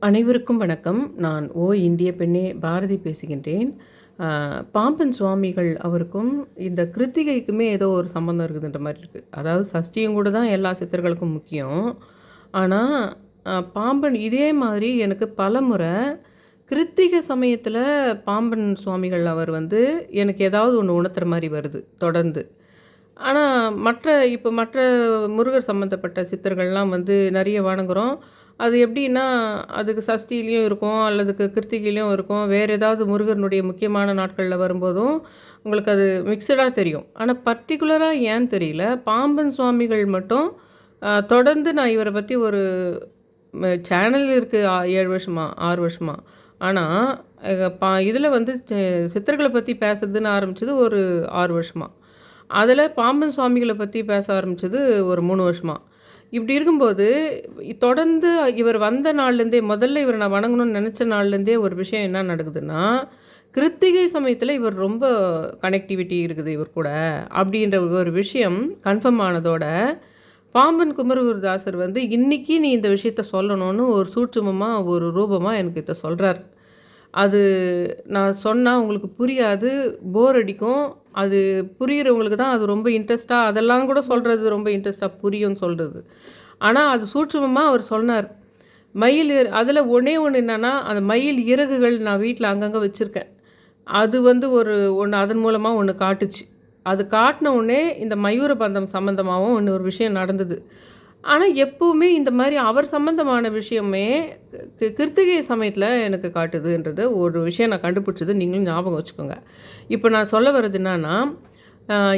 அனைவருக்கும் வணக்கம். நான் இந்திய பெண்ணே பாரதி பேசுகின்றேன். பாம்பன் சுவாமிகள் அவருக்கும் இந்த கிருத்திகைக்குமே ஏதோ ஒரு சம்மந்தம் இருக்குதுன்ற மாரி இருக்கு. அதாவது சஷ்டியும் கூட தான் எல்லா சித்தர்களுக்கும் முக்கியம். ஆனா, பாம்பன் இதே மாதிரி எனக்கு பலமுறை கிருத்திகை சமயத்தில பாம்பன் சுவாமிகள் அவர் வந்து எனக்கு ஏதாவது ஒண்ணு உணர்த்துற மாரி வருது தொடர்ந்து. ஆனா, மற்ற முருகர் சம்மந்தப்பட்ட சித்தர்கள்லாம் வந்து நெறைய வணங்குறோம். அது எப்படின்னா, அதுக்கு சஷ்டியிலயும் இருக்கும், அல்லதுக்கு கிருத்திகையிலயும் இருக்கும். வேறு ஏதாவது முருகனுடைய முக்கியமான நாட்கள்ல வரும்போதும், உங்களுக்கு அது மிக்ஸடா தெரியும். ஆனா, பர்ட்டிகுலரா ஏன்னு தெரியல. பாம்பன் சுவாமிகள் மட்டும் தொடர்ந்து நான் இவர பத்தி ஒரு சேனல் இருக்கு 7 வருஷமா, 6 வருஷமா. ஆனா, இதில வந்து சித்தர்கள பத்தி பேசுறதுன்னு ஆரம்பிச்சது ஒரு 6 வருஷமா. அதில பாம்பன் சுவாமிகள பத்தி பேச ஆரம்பிச்சது ஒரு 3 வருஷமா. இப்படி இருக்கும்போது, தொடர்ந்து இவர் வந்த நாள்லேருந்தே முதல்ல இவர நான் வணங்கணும்னு நெனச்ச நாள்லேருந்தே ஒரு விஷயம் என்ன நடக்குதுன்னா, கிருத்திகை சமயத்தில இவர் ரொம்ப கனெக்டிவிட்டி இருக்குது இவர் கூட. அப்படின்ற ஒரு விஷயம் கன்ஃபார்ம் ஆனதோட, பாம்பன் குமரகுருதாசர் வந்து இன்னைக்கு நீ இந்த விஷயத்த சொல்லணும்னு ஒரு சூட்சுமமா, ஒரு ரூபமா எனக்கு இத சொல்றார். அது நான் சொன்னா உங்களுக்கு புரியாது, போர் அடிக்கும். அது புரியிறவங்களுக்கு தான் அது ரொம்ப இன்ட்ரெஸ்ட்டா அதெல்லாம் கூட சொல்றது ரொம்ப இன்ட்ரெஸ்ட்டா புரியும்னு சொல்றது. ஆனா, அது சூட்சுமமா அவர் சொன்னார். அதில ஒண்ணே ஒண்ணு என்னன்னா, அந்த மயில் இறகுகள் நான் வீட்ல அங்கங்க வச்சிருக்கேன். அது வந்து ஒண்ணு அதன் மூலமா ஒண்ணு காட்டுச்சு. அது காட்டுன உடனே இந்த மயூர பந்தம் சம்மந்தமாவும் ஒரு விஷயம் நடந்தது. ஆனா, எப்பவுமே இந்த மாரி அவர் சம்மந்தமான விஷயமே கிருத்திகை சமயத்தில எனக்கு காட்டுதுன்றது ஒரு விஷயம் நான் கண்டுபிடிச்சது. நீங்களும் ஞாபகம் வச்சுக்கோங்க. இப்ப நான் சொல்ல வர்றது என்னன்னா,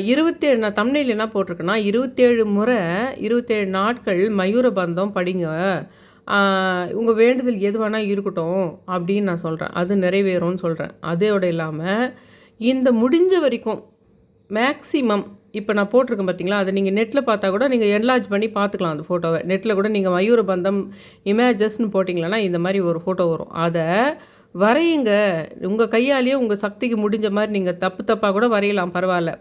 27 நான் தம்ப்நெயில்ல என்ன போட்டிருக்கேன்னா, 27 முறை 27 நாட்கள் மயூர பந்தம் படிங்க. உங்க வேண்டுதல் எது வேணா இருக்கட்டும் அப்படின்னு நான் சொல்றேன். அது நிறைவேறும்னு சொல்றேன். அதோட இல்லாம, இந்த முடிஞ்ச வரைக்கும் மேக்ஸிமம் இப்ப நான் போட்டிருக்கேன் பார்த்தீங்களா, அத நீங்க நெட்ல பார்த்தா கூட நீங்க என்லார்ஜ் பண்ணி பார்த்துக்கலாம் அந்த ஃபோட்டோவ. நெட்ல கூட நீங்க மயூர பந்தம் இமேஜஸ்ன்னு போட்டிங்கன்னா, இந்த மாரி ஒரு ஃபோட்டோ வரும். அத வரையுங்க. உங்க கையாலேயே உங்க சக்திக்கு முடிஞ்ச மாரி நீங்க தப்பு தப்பா கூட வரையலாம் பரவால்ல.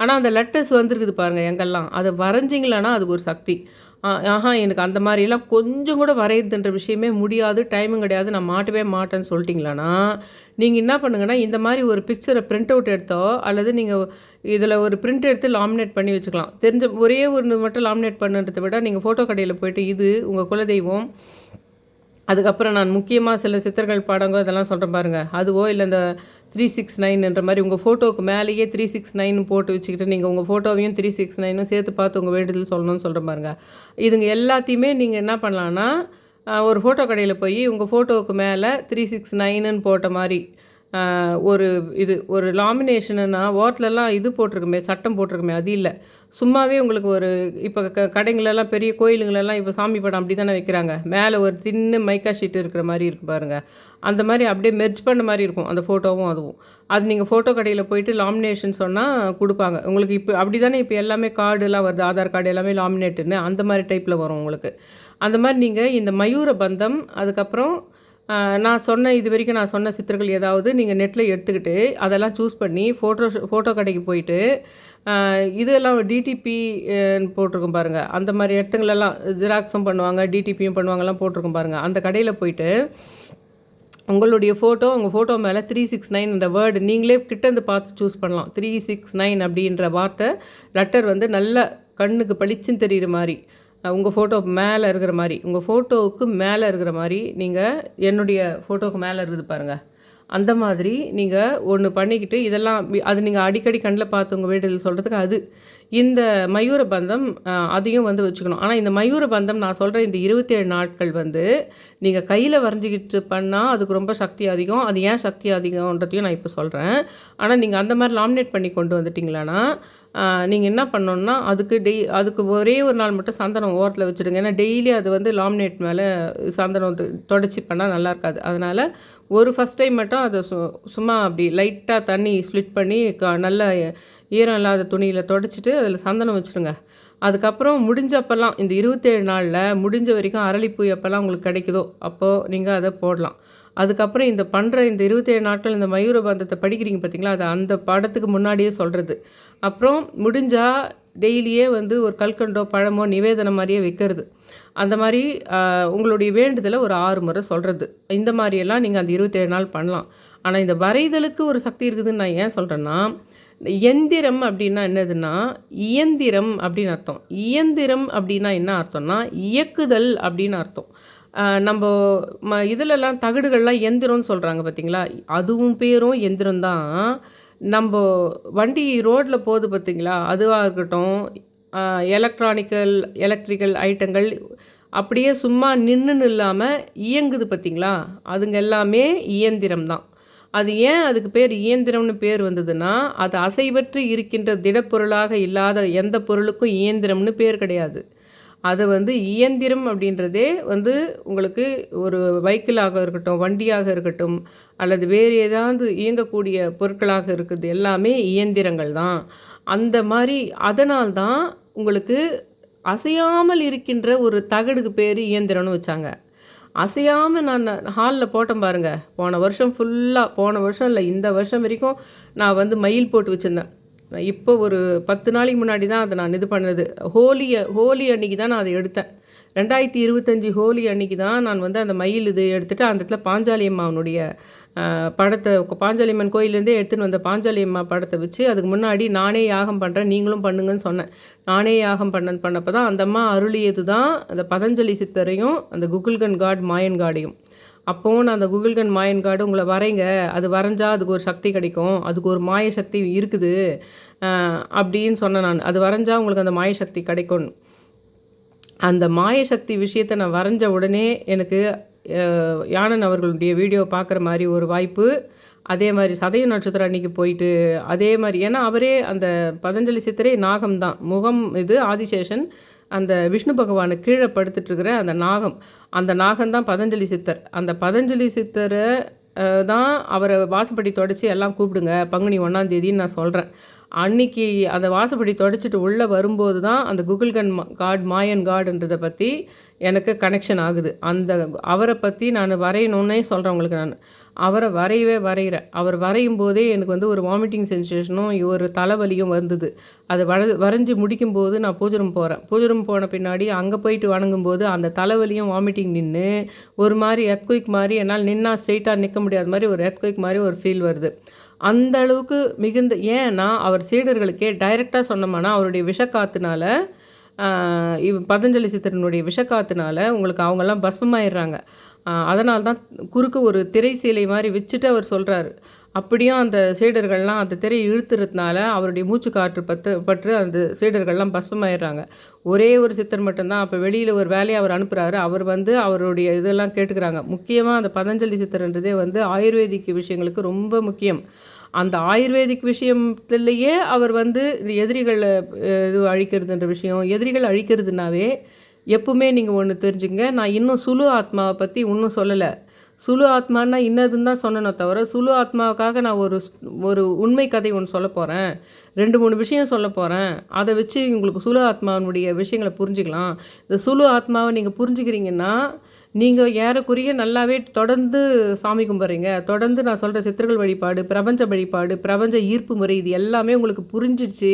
ஆனா, அந்த லெட்டர்ஸ் வந்திருக்குது பாருங்க எங்கெல்லாம். அத வரைஞ்சீங்களான்னா அதுக்கு ஒரு சக்தி. எனக்கு அந்த மாரிலாம் கொஞ்சம் கூட வரையறதுன்ற விஷயமே முடியாது, டைமும் கிடையாது, நான் மாட்டவே மாட்டேன்னு சொல்லிட்டீங்களான்னா, நீங்க என்ன பண்ணுங்கன்னா, இந்த மாரி ஒரு பிக்சர பிரிண்ட் அவுட் எடுத்தோ, அல்லது நீங்க இதில ஒரு பிரிண்ட் எடுத்து லாமினேட் பண்ணி வச்சுக்கலாம். தெரிஞ்ச ஒரே ஒண்ணு மட்டும் லாமினேட் பண்ணுறத விட, நீங்க ஃபோட்டோ கடையில போயிட்டு, இது உங்க குலதெய்வம், அதுக்கப்புறம் நான் முக்கியமா சில சித்தர்கள் படங்க இதெல்லாம் சொல்றேன் பாருங்க. அதுவோ இல்ல இந்த 369ன்ற மாரி உங்க ஃபோட்டோவுக்கு மேலேயே 369 போட்டு வச்சுக்கிட்டு, நீங்க உங்க ஃபோட்டோவையும் 369ம் சேர்த்து பார்த்து உங்க வேண்டுதல் சொல்லணும்னு சொல்றேன் பாருங்க. இதுங்க எல்லாத்தையுமே நீங்க என்ன பண்ணலான்னா, ஒரு ஃபோட்டோ கடையில போயி உங்க ஃபோட்டோவுக்கு மேல 369ன்னு போட்ட மாரி, ஒரு லாமினேஷனுன்னா ஓரத்துலலாம் இது போட்டிருக்குமே, சட்டம் போட்டிருக்குமே அது இல்ல. சும்மாவே உங்களுக்கு ஒரு இப்ப கடைங்களெல்லாம் பெரிய கோயிலுங்களெல்லாம் இப்ப சாமி படம் அப்படி தானே வைக்கிறாங்க. மேல ஒரு தின்னு மைக்கா ஷீட் இருக்கிற மாரி இருக்கு பாருங்க. அந்த மாரி அப்படியே மெர்ஜ் பண்ண மாரி இருக்கும். அந்த ஃபோட்டோவும் அதுவும். அது நீங்க ஃபோட்டோ கடையில போயிட்டு லாமினேஷன் சொன்னா குடுப்பாங்க. உங்களுக்கு இப்ப அப்படி தானே இப்ப எல்லாமே கார்டுலாம் வருது. ஆதார் கார்டு எல்லாமே லாமினேட்டுன்னு அந்த மாரி டைப்ல வரும் உங்களுக்கு. அந்த மாரி நீங்க இந்த மயூர பந்தம், அதுக்கப்புறம் இதுவரைக்கும் நான் சொன்ன சித்தர்கள் ஏதாவது நீங்க நெட்ல எடுத்துக்கிட்டு, அதெல்லாம் சூஸ் பண்ணி ஃபோட்டோ கடைக்கு போயிட்டு, இதெல்லாம் டிடிபி போட்டிருக்கும் பாருங்க. அந்த மாரி இடத்துங்களெல்லாம் ஜெராக்ஸும் பண்ணுவாங்க, டிடிபியும் பண்ணுவாங்கலாம் போட்டிருக்கும் பாருங்க. அந்த கடையில போயிட்டு, உங்க ஃபோட்டோ மேல 369ன்ற வேர்டு நீங்களே கிட்டேருந்து பார்த்து சூஸ் பண்ணலாம். 369 அப்படின்ற வார்த்தை, லெட்டர் வந்து நல்ல கண்ணுக்கு பளிச்சுன்னு தெரியிற மாரி, உங்க ஃபோட்டோ மேல இருக்கிற மாரி, உங்க ஃபோட்டோவுக்கு மேல இருக்கிற மாரி, நீங்க என்னுடைய ஃபோட்டோவுக்கு மேல இருக்குது பாருங்க. அந்த மாதிரி நீங்க ஒண்ணு பண்ணிக்கிட்டு, இதெல்லாம் அது நீங்க அடிக்கடி கண்ல பார்த்து உங்க வேண்டுதல் சொல்றதுக்கு அது. இந்த மயூர பந்தம் அதையும் வந்து வச்சுக்கணும். ஆனா, இந்த மயூர பந்தம் நான் சொல்ற இந்த 27 நாட்கள் வந்து, நீங்க கையில வரைஞ்சுக்கிட்டு பண்ணா, அதுக்கு ரொம்ப சக்தி அதிகம். அது ஏன் சக்தி அதிகம்ன்றதையும் நான் இப்ப சொல்றேன். ஆனா, நீங்க அந்த மாரி லாமினேட் பண்ணி கொண்டு வந்துட்டீங்களான்னா, நீங்க என்ன பண்ணணும்னா, அதுக்கு ஒரே ஒரு நாள் மட்டும் சந்தனம் ஓரத்துல வச்சுடுங்க. ஏன்னா, டெய்லி அது வந்து லாமினேட் மேல சந்தனம் தொடச்சி பண்ணா நல்லா இருக்காது. அதனால, ஒரு ஃபர்ஸ்ட் டைம் மட்டும் அத சும்மா அப்படி லைட்டா தண்ணி ஸ்ப்ளிட் பண்ணி நல்ல ஈரம் இல்லாத துணியில தொடச்சிட்டு, அதில சந்தனம் வச்சுருங்க. அதுக்கப்புறம் முடிஞ்சப்பலாம் இந்த 27 நாளில் முடிஞ்ச வரைக்கும் அரளிப்பூ எப்போல்லாம் உங்களுக்கு கிடைக்குதோ அப்போது நீங்கள் அதை போடலாம். அதுக்கப்புறம் இந்த பண்ணுற இந்த 27 நாட்கள் இந்த மயூரபந்தத்தை படிக்கிறீங்க பார்த்தீங்களா, அது அந்த பாடத்துக்கு முன்னாடியே சொல்கிறது. அப்புறம் முடிஞ்சால் டெய்லியே வந்து ஒரு கல்கண்டோ பழமோ நிவேதனம் மாதிரியே வைக்கிறது. அந்த மாதிரி உங்களுடைய வேண்டுதலை ஒரு 6 முறை சொல்கிறது. இந்த மாதிரியெல்லாம் நீங்கள் அந்த 27 நாள் பண்ணலாம். ஆனால் இந்த வரைதலுக்கு ஒரு சக்தி இருக்குதுன்னு நான் ஏன் சொல்கிறேன்னா, எந்திரம் அப்படின்னா என்னதுன்னா, இயந்திரம் அப்படின்னு அர்த்தம். இயந்திரம் அப்படின்னா என்ன அர்த்தம்னா, இயக்குதல் அப்படின்னு அர்த்தம். நம்ம இதிலெல்லாம் தகடுகள்லாம் எந்திரம்னு சொல்கிறாங்க பார்த்தீங்களா, அதுவும் பேரும் எந்திரம் தான். நம்ம வண்டி ரோட்டில் போகுது பார்த்தீங்களா, அதுவாக இருக்கட்டும், எலக்ட்ரிக்கல் ஐட்டங்கள் அப்படியே சும்மா நின்றுன்னு இல்லாமல் இயங்குது பார்த்தீங்களா, அதுங்க எல்லாமே இயந்திரம் தான். அது ஏன் அதுக்கு பேர் இயந்திரம்னு பேர் வந்ததுன்னா, அது அசைவற்று இருக்கின்ற திடப்பொருளாக இல்லாத எந்த பொருளுக்கும் இயந்திரம்னு பேர் கிடையாது. அது வந்து இயந்திரம் அப்படின்றதே வந்து உங்களுக்கு ஒரு வெஹிக்கிளாக இருக்கட்டும், வண்டியாக இருக்கட்டும், அல்லது வேறு ஏதாவது இயங்கக்கூடிய பொருட்களாக இருக்குது எல்லாமே இயந்திரங்கள் தான். அந்த மாதிரி அதனால்தான் உங்களுக்கு அசையாமல் இருக்கின்ற ஒரு தகடுக்கு பேர் இயந்திரம்னு வச்சாங்க. அசையாமல் நான் ஹாலில் போட்டேன் பாருங்கள், போன வருஷம் ஃபுல்லாக, போன வருஷம் இல்லை இந்த வருஷம் வரைக்கும் நான் வந்து மயில் போட்டு வச்சுருந்தேன். இப்போ ஒரு 10 நாளைக்கு முன்னாடி தான் அதை நான் இது பண்ணது. ஹோலி அன்றைக்கி தான் நான் அதை எடுத்தேன். 2025 ஹோலி அன்றைக்கி தான் நான் வந்து அந்த மயில் இது எடுத்துகிட்டு அந்த இடத்துல பாஞ்சாலி அம்மாவனுடைய படத்தை, பாஞ்சாலி அம்மன் கோயிலேருந்தே எடுத்துன்னு வந்த பாஞ்சாலி அம்மா படத்தை வச்சு அதுக்கு முன்னாடி நானே யாகம் பண்ணுறேன் நீங்களும் பண்ணுங்கன்னு சொன்னேன். நானே யாகம் பண்ணப்போ தான் அந்த அம்மா அருளியது தான் அந்த பதஞ்சலி சித்தரையும் அந்த குகுல்கன் காட் மாயன் காடையும். அப்போவும் நான் அந்த குகுல்கன் மாயன் காடு உங்களை வரைங்க, அது வரைஞ்சா அதுக்கு ஒரு சக்தி கிடைக்கும், அதுக்கு ஒரு மாய சக்தி இருக்குது அப்படின்னு சொன்னேன் நான். அது வரைஞ்சா உங்களுக்கு அந்த மாய சக்தி கிடைக்கும்னு. அந்த மாய சக்தி விஷயத்தை நான் வரைஞ்ச உடனே எனக்கு யானன் அவர்களுடைய வீடியோ பார்க்குற மாதிரி ஒரு வாய்ப்பு. அதே மாதிரி சதய நட்சத்திரம் அன்றைக்கி போயிட்டு அதே மாதிரி, ஏன்னா அவரே அந்த பதஞ்சலி சித்தரே நாகம்தான், முகம் இது ஆதிசேஷன், அந்த விஷ்ணு பகவானை கீழே படுத்துட்ருக்கிற அந்த நாகம், அந்த நாகம்தான் பதஞ்சலி சித்தர். அந்த பதஞ்சலி சித்தரை தான் அவரை வாசப்படி தொடச்சி எல்லாம் கூப்பிடுங்க பங்குனி 1ஆம் தேதின்னு நான் சொல்கிறேன். அன்றைக்கி அந்த வாசப்படி தொடச்சிட்டு உள்ளே வரும்போது தான் அந்த குகுல்கன் காட் மாயன் காடுன்றதை பற்றி எனக்கு கனெக்ஷன் ஆகுது. அந்த அவரை பற்றி நான் வரையணுன்னே சொல்கிறேன் நான். அவரை வரைகிறேன். அவர் வரையும் போதே எனக்கு வந்து ஒரு வாமிட்டிங் சென்சேஷனும் ஒரு தலைவலியும் வந்தது. அது வரைஞ்சி முடிக்கும்போது நான் பூஜரம் போகிறேன். பூஜரம் போன பின்னாடி அங்கே போயிட்டு வணங்கும்போது அந்த தலைவலியும் வாமிட்டிங் நின்று ஒரு மாதிரி எர்த்குயிக் மாதிரி, என்னால் நின்னா ஸ்ட்ரெயிட்டாக நிற்க முடியாத மாதிரி ஒரு எர்த்குயிக் மாதிரி ஒரு ஃபீல் வருது. அந்த அளவுக்கு மிகுந்த, ஏன்னா அவர் சீடர்களுக்கே டைரெக்டாக சொன்னோம்னா அவருடைய விஷக்காத்துனால, பதஞ்சலி சித்தரனுடைய விஷக்காத்துனால உங்களுக்கு அவங்கெல்லாம் பஸ்மமாயிடுறாங்க. அதனால தான் குறுக்கு ஒரு திரை சீலை மாதிரி வச்சுட்டு அவர் சொல்கிறாரு. அப்படியும் அந்த சீடர்கள்லாம் அந்த திரையை இழுத்துறதுனால அவருடைய மூச்சு காற்று பற்று அந்த சீடர்கள்லாம் பஸ்மமாயிடுறாங்க. ஒரே ஒரு சித்தர் மட்டும்தான் அப்போ வெளியில் ஒரு வேலையை அவர் அனுப்புகிறாரு. அவர் வந்து அவருடைய இதெல்லாம் கேட்டுக்கிறாங்க. முக்கியமாக அந்த பதஞ்சலி சித்தர்ன்றதே வந்து ஆயுர்வேதிக் விஷயங்களுக்கு ரொம்ப முக்கியம். அந்த ஆயுர்வேதிக் விஷயத்துலேயே அவர் வந்து இந்த எதிரிகளை இது அழிக்கிறதுன்ற விஷயம், எதிரிகள் அழிக்கிறதுனாவே எப்பவுமே நீங்கள் ஒன்று தெரிஞ்சுங்க, நான் இன்னும் சுலு ஆத்மாவை பற்றி இன்னும் சொல்லலை. சுலு ஆத்மானா இன்னதுன்னு தான் சொன்னனோ தவிர, சுலு ஆத்மாவுக்காக நான் ஒரு உண்மை கதை ஒன்று சொல்ல போகிறேன், 2-3 விஷயம் சொல்ல போகிறேன். அதை வச்சு உங்களுக்கு சுலு ஆத்மாவனுடைய விஷயங்களை புரிஞ்சுக்கலாம். இந்த சுலு ஆத்மாவை நீங்கள் புரிஞ்சுக்கிறீங்கன்னா நீங்கள் ஏறக்குறைய நல்லாவே தொடர்ந்து சாமி கும்பிட்றீங்க, தொடர்ந்து நான் சொல்கிற சித்தர்கள் வழிபாடு, பிரபஞ்ச வழிபாடு, பிரபஞ்ச ஈர்ப்பு முறை, இது எல்லாமே உங்களுக்கு புரிஞ்சிடுச்சு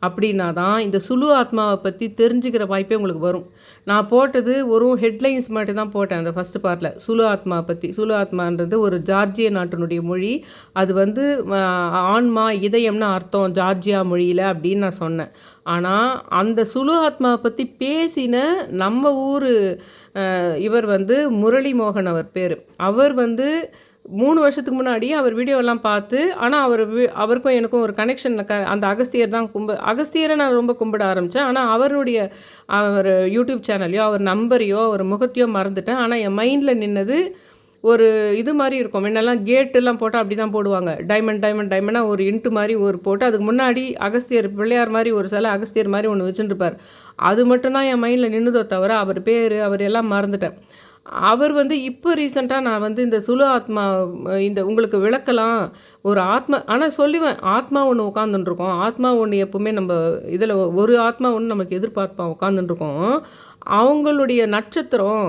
அப்படின்னா தான் இந்த சுலு ஆத்மாவை பற்றி தெரிஞ்சுக்கிற வாய்ப்பே உங்களுக்கு வரும். நான் போட்டது ஒரு ஹெட்லைன்ஸ் மட்டும் தான் போட்டேன் அந்த ஃபஸ்ட்டு பார்ட்டில். சுலு ஆத்மாவை பற்றி, சுலு ஆத்மான்றது ஒரு ஜார்ஜிய நாட்டினுடைய மொழி, அது வந்து ஆன்மா இதயம்னு அர்த்தம் ஜார்ஜியா மொழியில் அப்படின்னு நான் சொன்னேன். ஆனால் அந்த சுலு ஆத்மாவை பற்றி பேசின நம்ம ஊர் இவர் வந்து முரளி மோகன் அவர் பேர். அவர் வந்து 3 வருஷத்துக்கு முன்னாடி அவர் வீடியோலாம் பார்த்து, ஆனால் அவருக்கும் எனக்கும் ஒரு கனெக்ஷன், அந்த அகஸ்தியர் தான் அகஸ்தியரை நான் ரொம்ப கும்பிட ஆரம்பித்தேன். ஆனால் அவர் யூடியூப் சேனல்லையோ அவர் நம்பரையோ அவர் முகத்தையோ மறந்துட்டேன். ஆனால் என் மைண்டில் நின்னது ஒரு இது மாதிரி இருக்கும். முன்னெல்லாம் கேட்டெல்லாம் போட்டால் அப்படி தான் போடுவாங்க, டைமண்டாக ஒரு இன்ட்டு மாதிரி ஒரு போட்டு அதுக்கு முன்னாடி அகஸ்தியர் பிள்ளையார் மாதிரி ஒரு சில அகஸ்தியர் மாதிரி ஒன்று வச்சுட்டுருப்பார். அது மட்டும்தான் என் மைண்டில் நின்றுதோ தவிர அவர் பேர் அவர் எல்லாம் மறந்துட்டேன். அவர் வந்து இப்போ ரீசெண்டா நான் வந்து இந்த சுலு ஆத்மா இந்த உங்களுக்கு விளக்கலாம். ஒரு ஆத்மா ஆனா சொல்லுவேன். ஆத்மா ஒண்ணு உட்காந்துட்டுருக்கோம். ஆத்மா ஒண்ணு எப்பவுமே நம்ப இதில ஒரு ஆத்மா ஒண்ணு நமக்கு எதிர்பார்ப்பா உட்காந்துட்டுருக்கோம். அவங்களுடைய நட்சத்திரம்,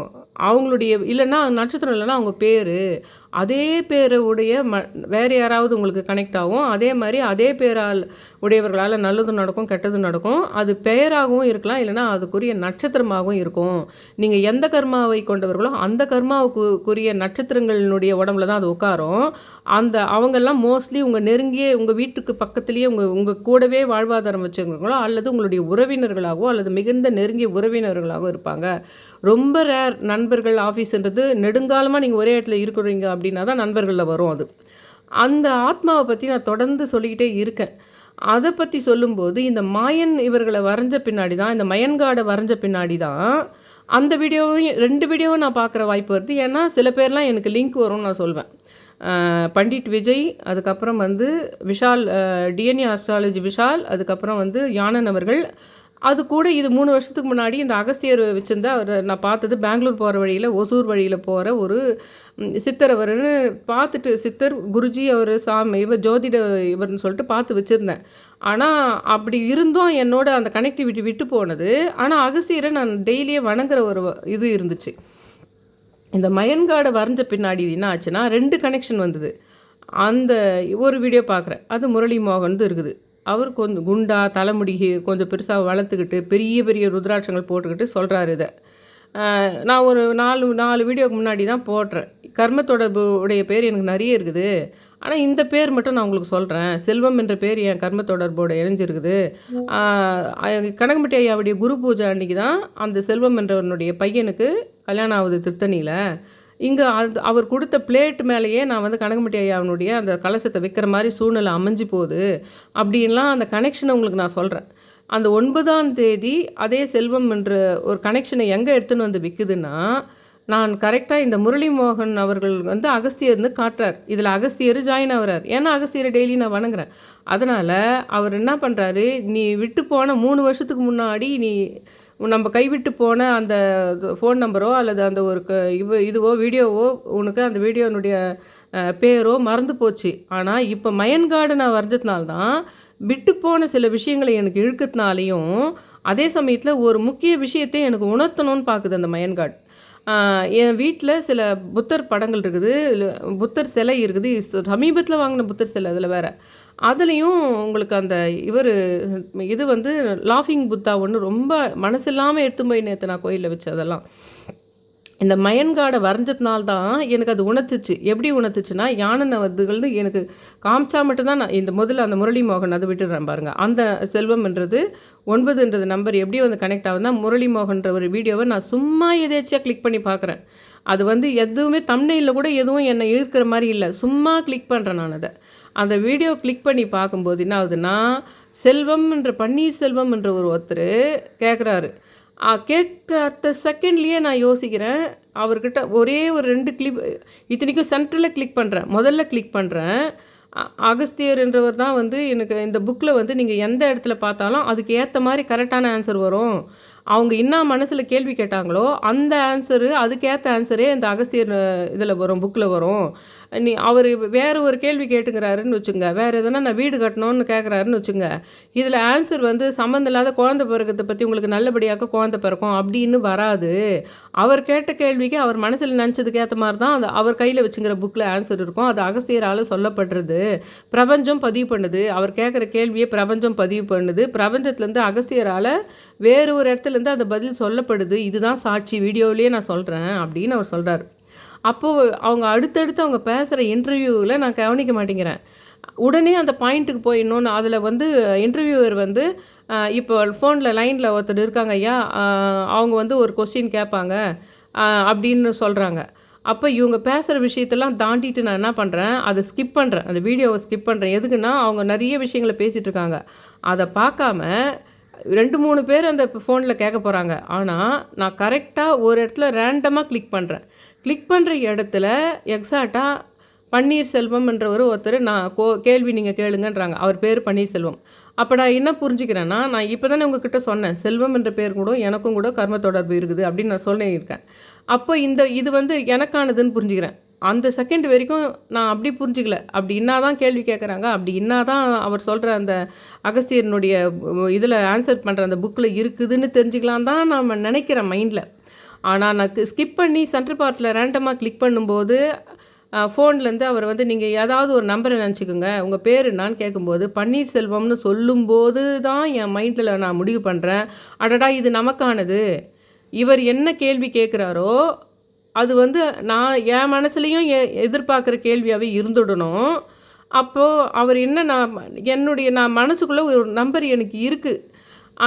அவங்களுடைய இல்லன்னா நட்சத்திரம் இல்லன்னா அவங்க பேரு. அதே பேர உடைய வேற யாராவது உங்களுக்கு கனெக்ட் ஆகும். அதே மாரி அதே பேரால் உடையவர்களால நல்லதும் நடக்கும், கெட்டதும் நடக்கும். அது பெயராகவும் இருக்கலாம். இல்லன்னா அதுக்குரிய நட்சத்திரமாகவும் இருக்கும். நீங்க எந்த கர்மாவை கொண்டவர்களோ, அந்த கர்மாவுக்குரிய நட்சத்திரங்களினுடைய உடம்புல தான் அது உட்காரும். அந்த அவங்கெல்லாம் மோஸ்ட்லி உங்க நெருங்கிய உங்க வீட்டுக்கு பக்கத்திலேயே உங்க உங்க கூடவே வாழ்வாதாரம் வச்சவங்களோ, அல்லது உங்களுடைய உறவினர்களாகவோ, அல்லது மிகுந்த நெருங்கிய உறவினர்களாகவோ இருப்பாங்க. ரொம்ப ரேர் நண்பர்கள், ஆஃபீஸ்ன்றது நெடுங்காலமா நீங்க ஒரே இடத்துல இருக்கிறீங்க அப்படின்னா தான் நண்பர்கள்ல வரும் அது. அந்த ஆத்மாவ பத்தி நான் தொடர்ந்து சொல்லிக்கிட்டே இருக்கேன். அத பத்தி சொல்லும்போது, இந்த மாயன் இவர்கள வரைஞ்ச பின்னாடி தான், இந்த மயன்காட வரைஞ்ச பின்னாடி தான், அந்த வீடியோவையும் 2 வீடியோவும் நான் பார்க்குற வாய்ப்பு வருது. ஏன்னா, சில பேர்லாம் எனக்கு லிங்க் வரும்னு நான் சொல்வேன். பண்டிட் விஜய், அதுக்கப்புறம் வந்து விஷால் டிஎன்ஏ ஆஸ்ட்ராலஜி விஷால், அதுக்கப்புறம் வந்து யானன் அவர்கள். அது கூட இது 3 வருஷத்துக்கு முன்னாடி இந்த அகஸ்தியர் வச்சிருந்தா அவர நான் பார்த்தது பெங்களூர் போகிற வழியில, ஒசூர் வழியில போகிற ஒரு சித்தர் அவருன்னு பார்த்துட்டு சித்தர், குருஜி அவர் சாமி இவர் ஜோதிட இவர்னு சொல்லிட்டு பார்த்து வச்சுருந்தேன். ஆனா, அப்படி இருந்தும் என்னோட அந்த கனெக்டிவிட்டி விட்டு போனது. ஆனா, அகஸ்தியரை நான் டெய்லியே வணங்குற ஒரு இது இருந்துச்சு. இந்த மயன்காட வரைஞ்ச பின்னாடி என்ன ஆச்சுன்னா, 2 கனெக்ஷன் வந்தது. அந்த ஒரு வீடியோ பார்க்குறேன். அது முரளி மோகன்து இருக்குது. அவர் கொஞ்சம் குண்டா, தலைமுடி கொஞ்சம் பெருசா வளர்த்துக்கிட்டு, பெரிய பெரிய ருத்ராட்சங்கள் போட்டுக்கிட்டு சொல்றாரு இத. நான் ஒரு 4 வீடியோக்கு முன்னாடி தான் போடுறேன். கர்ம தொடர்பு உடைய பேர் எனக்கு நெறைய இருக்குது. ஆனா, இந்த பேர் மட்டும் நான் உங்களுக்கு சொல்றேன். செல்வம் என்ற பேர் என் கர்ம தொடர்போட இணைஞ்சிருக்குது. ஆ கனகம்பட்டி ஐயாவுடைய குரு பூஜை அன்னைக்கு தான் அந்த செல்வம் என்றவனுடைய பையனுக்கு கல்யாணம் ஆகுது திருத்தணியில. இங்க அவர் குடுத்த பிளேட் மேலேயே நான் வந்து கனகம்பட்டி ஐயாவினுடைய அந்த கலசத்த வைக்கிற மாரி சூழ்நிலை அமைஞ்சு போகுது. அப்படின்லாம் அந்த கனெக்ஷன உங்களுக்கு நான் சொல்றேன். அந்த 9ஆம் தேதி அதே செல்வம் என்ற ஒரு கனெக்ஷனை எங்கே எடுத்துன்னு வந்து விற்குதுன்னா, நான் கரெக்டாக இந்த முரளி மோகன் அவர்கள் வந்து அகஸ்தியர்னு காட்டுறார். இதில் அகஸ்தியர் ஜாயின் ஆகுறார். ஏன்னா அகஸ்தியரை டெய்லி நான் வணங்குறேன். அதனால் அவர் என்ன பண்ணுறாரு, நீ விட்டு போன 3 வருஷத்துக்கு முன்னாடி நீ நம்ம கைவிட்டு போன அந்த ஃபோன் நம்பரோ அல்லது அந்த ஒரு இதுவோ வீடியோவோ உனக்கு அந்த வீடியோனுடைய பேரோ மறந்து போச்சு. ஆனால் இப்போ மயன்காடு நான் வரைஞ்சதுனால தான் விட்டு போன சில விஷயங்களை எனக்கு இழுக்கிறதுனாலையும் அதே சமயத்தில் ஒரு முக்கிய விஷயத்தை எனக்கு உணர்த்தணும்னு பார்க்குது அந்த மயன்காட். என் வீட்டில் சில புத்தர் படங்கள் இருக்குது, புத்தர் சிலை இருக்குது. சமீபத்தில் வாங்கின புத்தர் சிலை அதில் வேறு. அதுலேயும் உங்களுக்கு அந்த இவர் இது வந்து லாஃபிங் புத்தா ஒன்று ரொம்ப மனசில்லாமல் எடுத்து போய் நேற்று நான் கோயிலில் வச்சு அதெல்லாம் இந்த மயன்காடை வரைஞ்சதுனால தான் எனக்கு அது உணர்த்துச்சு. எப்படி உணர்த்துச்சுன்னா, யானை வந்துகள் எனக்கு காமிச்சா மட்டும்தான் நான் இந்த முதல்ல அந்த முரளி மோகன் அதை விட்டுடுறேன் பாருங்கள். அந்த செல்வம் என்றது 9ன்றது நம்பர் எப்படி வந்து கனெக்ட் ஆகுதுன்னா, முரளி மோகன்ற ஒரு வீடியோவை நான் சும்மா எதேச்சியாக கிளிக் பண்ணி பார்க்குறேன். அது வந்து எதுவுமே தம்ப்நெயில்ல கூட எதுவும் என்னை இழுக்கிற மாதிரி இல்லை. சும்மா கிளிக் பண்ணுறேன் நான் அதை. அந்த வீடியோ கிளிக் பண்ணி பார்க்கும்போது என்ன ஆகுதுன்னா, செல்வம் என்ற பன்னீர்செல்வம் என்ற ஒருத்தர் கேட்குறாரு. கேட்குற அடுத்த செகண்ட்லேயே நான் யோசிக்கிறேன், அவர்கிட்ட ஒரே ஒரு 2 கிளிப் இத்தனைக்கும் சென்டரில் கிளிக் பண்ணுறேன். முதல்ல கிளிக் பண்ணுறேன். அகஸ்தியர் என்றவர் தான் வந்து எனக்கு இந்த புக்கில் வந்து நீங்கள் எந்த இடத்துல பார்த்தாலும் அதுக்கு ஏற்ற மாதிரி கரெக்டான ஆன்சர் வரும். அவங்க என்ன மனசில் கேள்வி கேட்டாங்களோ அந்த ஆன்சரு அதுக்கேற்ற ஆன்சரே இந்த அகஸ்தியர் இதில் வரும், புக்கில் வரும். அவர் வேறு ஒரு கேள்வி கேட்டுங்கிறாருன்னு வச்சுங்க, வேறு எதனா நான் வீடு கட்டணும்னு கேட்குறாருன்னு வச்சுங்க, இதில் ஆன்சர் வந்து சம்மந்தம் இல்லாத குழந்தை பிறக்கத்தை பற்றி உங்களுக்கு நல்லபடியாக குழந்தை பிறக்கும் அப்படின்னு வராது. அவர் கேட்ட கேள்விக்கு அவர் மனசில் நினச்சதுக்கு ஏற்ற மாதிரி தான் அது அவர் கையில் வச்சுங்கிற புக்கில் ஆன்சர் இருக்கும். அது அகஸ்தியரால் சொல்லப்படுறது. பிரபஞ்சம் பதிவு பண்ணுது. அவர் கேட்குற கேள்வியை பிரபஞ்சம் பதிவு பண்ணுது. பிரபஞ்சத்துலேருந்து அகஸ்தியரால் வேறு ஒரு இடத்துலேருந்து அந்த பதில் சொல்லப்படுது. இதுதான் சாட்சி, வீடியோவிலேயே நான் சொல்கிறேன் அப்படின்னு அவர் சொல்கிறார். அப்போது அவங்க அடுத்தடுத்து அவங்க பேசுகிற இன்டர்வியூவில் நான் கவனிக்க மாட்டேங்கிறேன். உடனே அந்த பாயிண்ட்டுக்கு போயிடணுன்னு அதில் வந்து இன்டர்வியூவர் வந்து இப்போ ஃபோனில் லைனில் ஒருத்தர் இருக்காங்க ஐயா, அவங்க வந்து ஒரு கொஸ்டின் கேட்பாங்க அப்படின்னு சொல்கிறாங்க. அப்போ இவங்க பேசுகிற விஷயத்தெல்லாம் தாண்டிட்டு நான் என்ன பண்ணுறேன், அதை ஸ்கிப் பண்ணுறேன். அந்த வீடியோவை ஸ்கிப் பண்ணுறேன். எதுக்குன்னா அவங்க நிறைய விஷயங்களை பேசிகிட்டு இருக்காங்க. அதை பார்க்காம 2-3 பேர் அந்த ஃபோனில் கேட்க போகிறாங்க. ஆனால் நான் கரெக்டாக ஒரு இடத்துல ரேண்டமாக கிளிக் பண்ணுறேன். கிளிக் பண்ணுற இடத்துல எக்ஸாக்டாக பன்னீர்செல்வம் என்றவர் ஒருத்தர் நான் கேள்வி நீங்கள் கேளுங்கன்றாங்க. அவர் பேர் பன்னீர்செல்வம். அப்போ நான் என்ன புரிஞ்சுக்கிறேன்னா, நான் இப்போ தானே உங்ககிட்ட சொன்னேன், செல்வம் என்ற பேர் கூட எனக்கும் கூட கர்ம தொடர்பு இருக்குது அப்படின்னு நான் சொல்லியிருக்கேன். அப்போ இது வந்து எனக்கானதுன்னு புரிஞ்சுக்கிறேன். அந்த செகண்ட் வரைக்கும் நான் அப்படி புரிஞ்சுக்கல. அப்படி இன்னா தான் கேள்வி கேட்குறாங்க, அப்படி இன்னா தான் அவர் சொல்கிற அந்த அகஸ்தியனுடைய இதில் ஆன்சர் பண்ணுற அந்த புக்கில் இருக்குதுன்னு தெரிஞ்சுக்கலாம் தான் நம்ம நினைக்கிறேன் மைண்டில். ஆனால் நான் ஸ்கிப் பண்ணி சென்டர் பார்ட்டில் ரேண்டமாக கிளிக் பண்ணும்போது ஃபோன்லேருந்து அவர் வந்து நீங்கள் ஏதாவது ஒரு நம்பரை நினச்சிக்கோங்க, உங்கள் பேர் என்னான்னு கேட்கும்போது பன்னீர்செல்வம்னு சொல்லும்போது தான் என் மைண்டில் நான் முடிவு பண்ணுறேன், அடடா இது நமக்கானது. இவர் என்ன கேள்வி கேட்குறாரோ அது வந்து நான் என் மனசுலேயும் எதிர்பார்க்குற கேள்வியாகவே இருந்துடணும். அப்போது அவர் என்ன நான் மனசுக்குள்ளே ஒரு நம்பர் எனக்கு இருக்குது.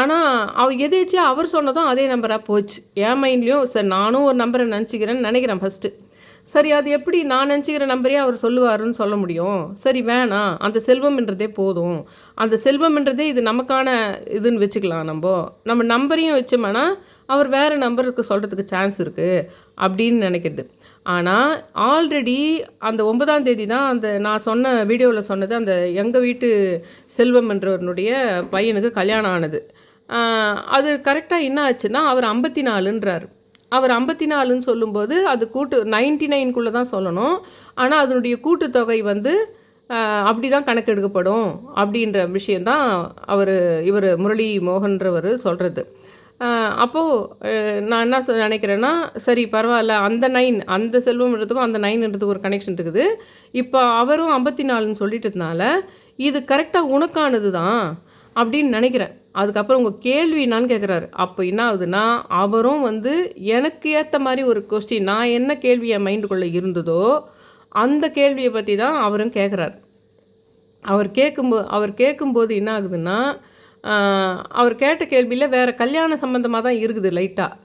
ஆனால் எதேச்சியா அவர் சொன்னதும் அதே நம்பராக போச்சு. என் மைண்ட்லேயும் சரி நானும் ஒரு நம்பரை நினச்சிக்கிறேன்னு நினைக்கிறேன் ஃபஸ்ட்டு. சரி அது எப்படி நான் நினச்சிக்கிற நம்பரே அவர் சொல்லுவாருன்னு சொல்ல முடியும்? சரி வேணாம், அந்த செல்வம்ன்றதே போதும். அந்த செல்வம்ன்றதே இது நமக்கான இதுன்னு வச்சுக்கலாம். நம்ம நம்பரையும் வச்சோம்னா அவர் வேறு நம்பருக்கு சொல்கிறதுக்கு சான்ஸ் இருக்குது அப்படின்னு நினைக்கிறது. ஆனால் ஆல்ரெடி அந்த 9ஆம் தேதி தான் அந்த நான் சொன்ன வீடியோவில் சொன்னது அந்த எங்கள் வீட்டு செல்வம்ன்றவனுடைய பையனுக்கு கல்யாணம் ஆனது. அது கரெக்டாக என்ன ஆச்சுன்னா அவர் 54ன்றார். அவர் 54ன்னு சொல்லும்போது அது 99க்குள்ளே தான் சொல்லணும். ஆனால் அதனுடைய கூட்டுத்தொகை வந்து அப்படி தான் கணக்கெடுக்கப்படும் அப்படின்ற விஷயந்தான் இவர் முரளி மோகன்றவர் சொல்கிறது. அப்போது நான் என்ன நினைக்கிறேன்னா சரி பரவாயில்ல, அந்த செல்வம்ன்றதுக்கும் அந்த 9ன்றதுக்கும் ஒரு கனெக்ஷன் இருக்குது. இப்போ அவரும் 54ன்னு சொல்லிட்டதுனால இது கரெக்டாக உனக்கானது தான் அப்படின்னு நினைக்கிறேன். அதுக்கப்புறம் உங்கள் கேள்வி என்னான்னு கேட்குறாரு. அப்போ என்ன ஆகுதுன்னா அவரும் வந்து எனக்கு ஏற்ற மாதிரி ஒரு கொஸ்டின், நான் என்ன கேள்வி என் மைண்டுக்குள்ளே இருந்ததோ அந்த கேள்வியை பற்றி தான் அவரும் கேட்குறாரு. அவர் கேட்கும்போது என்ன ஆகுதுன்னா அவர் கேட்ட கேள்வியில் வேறு கல்யாண சம்மந்தமாக தான் இருக்குது லைட்டாக.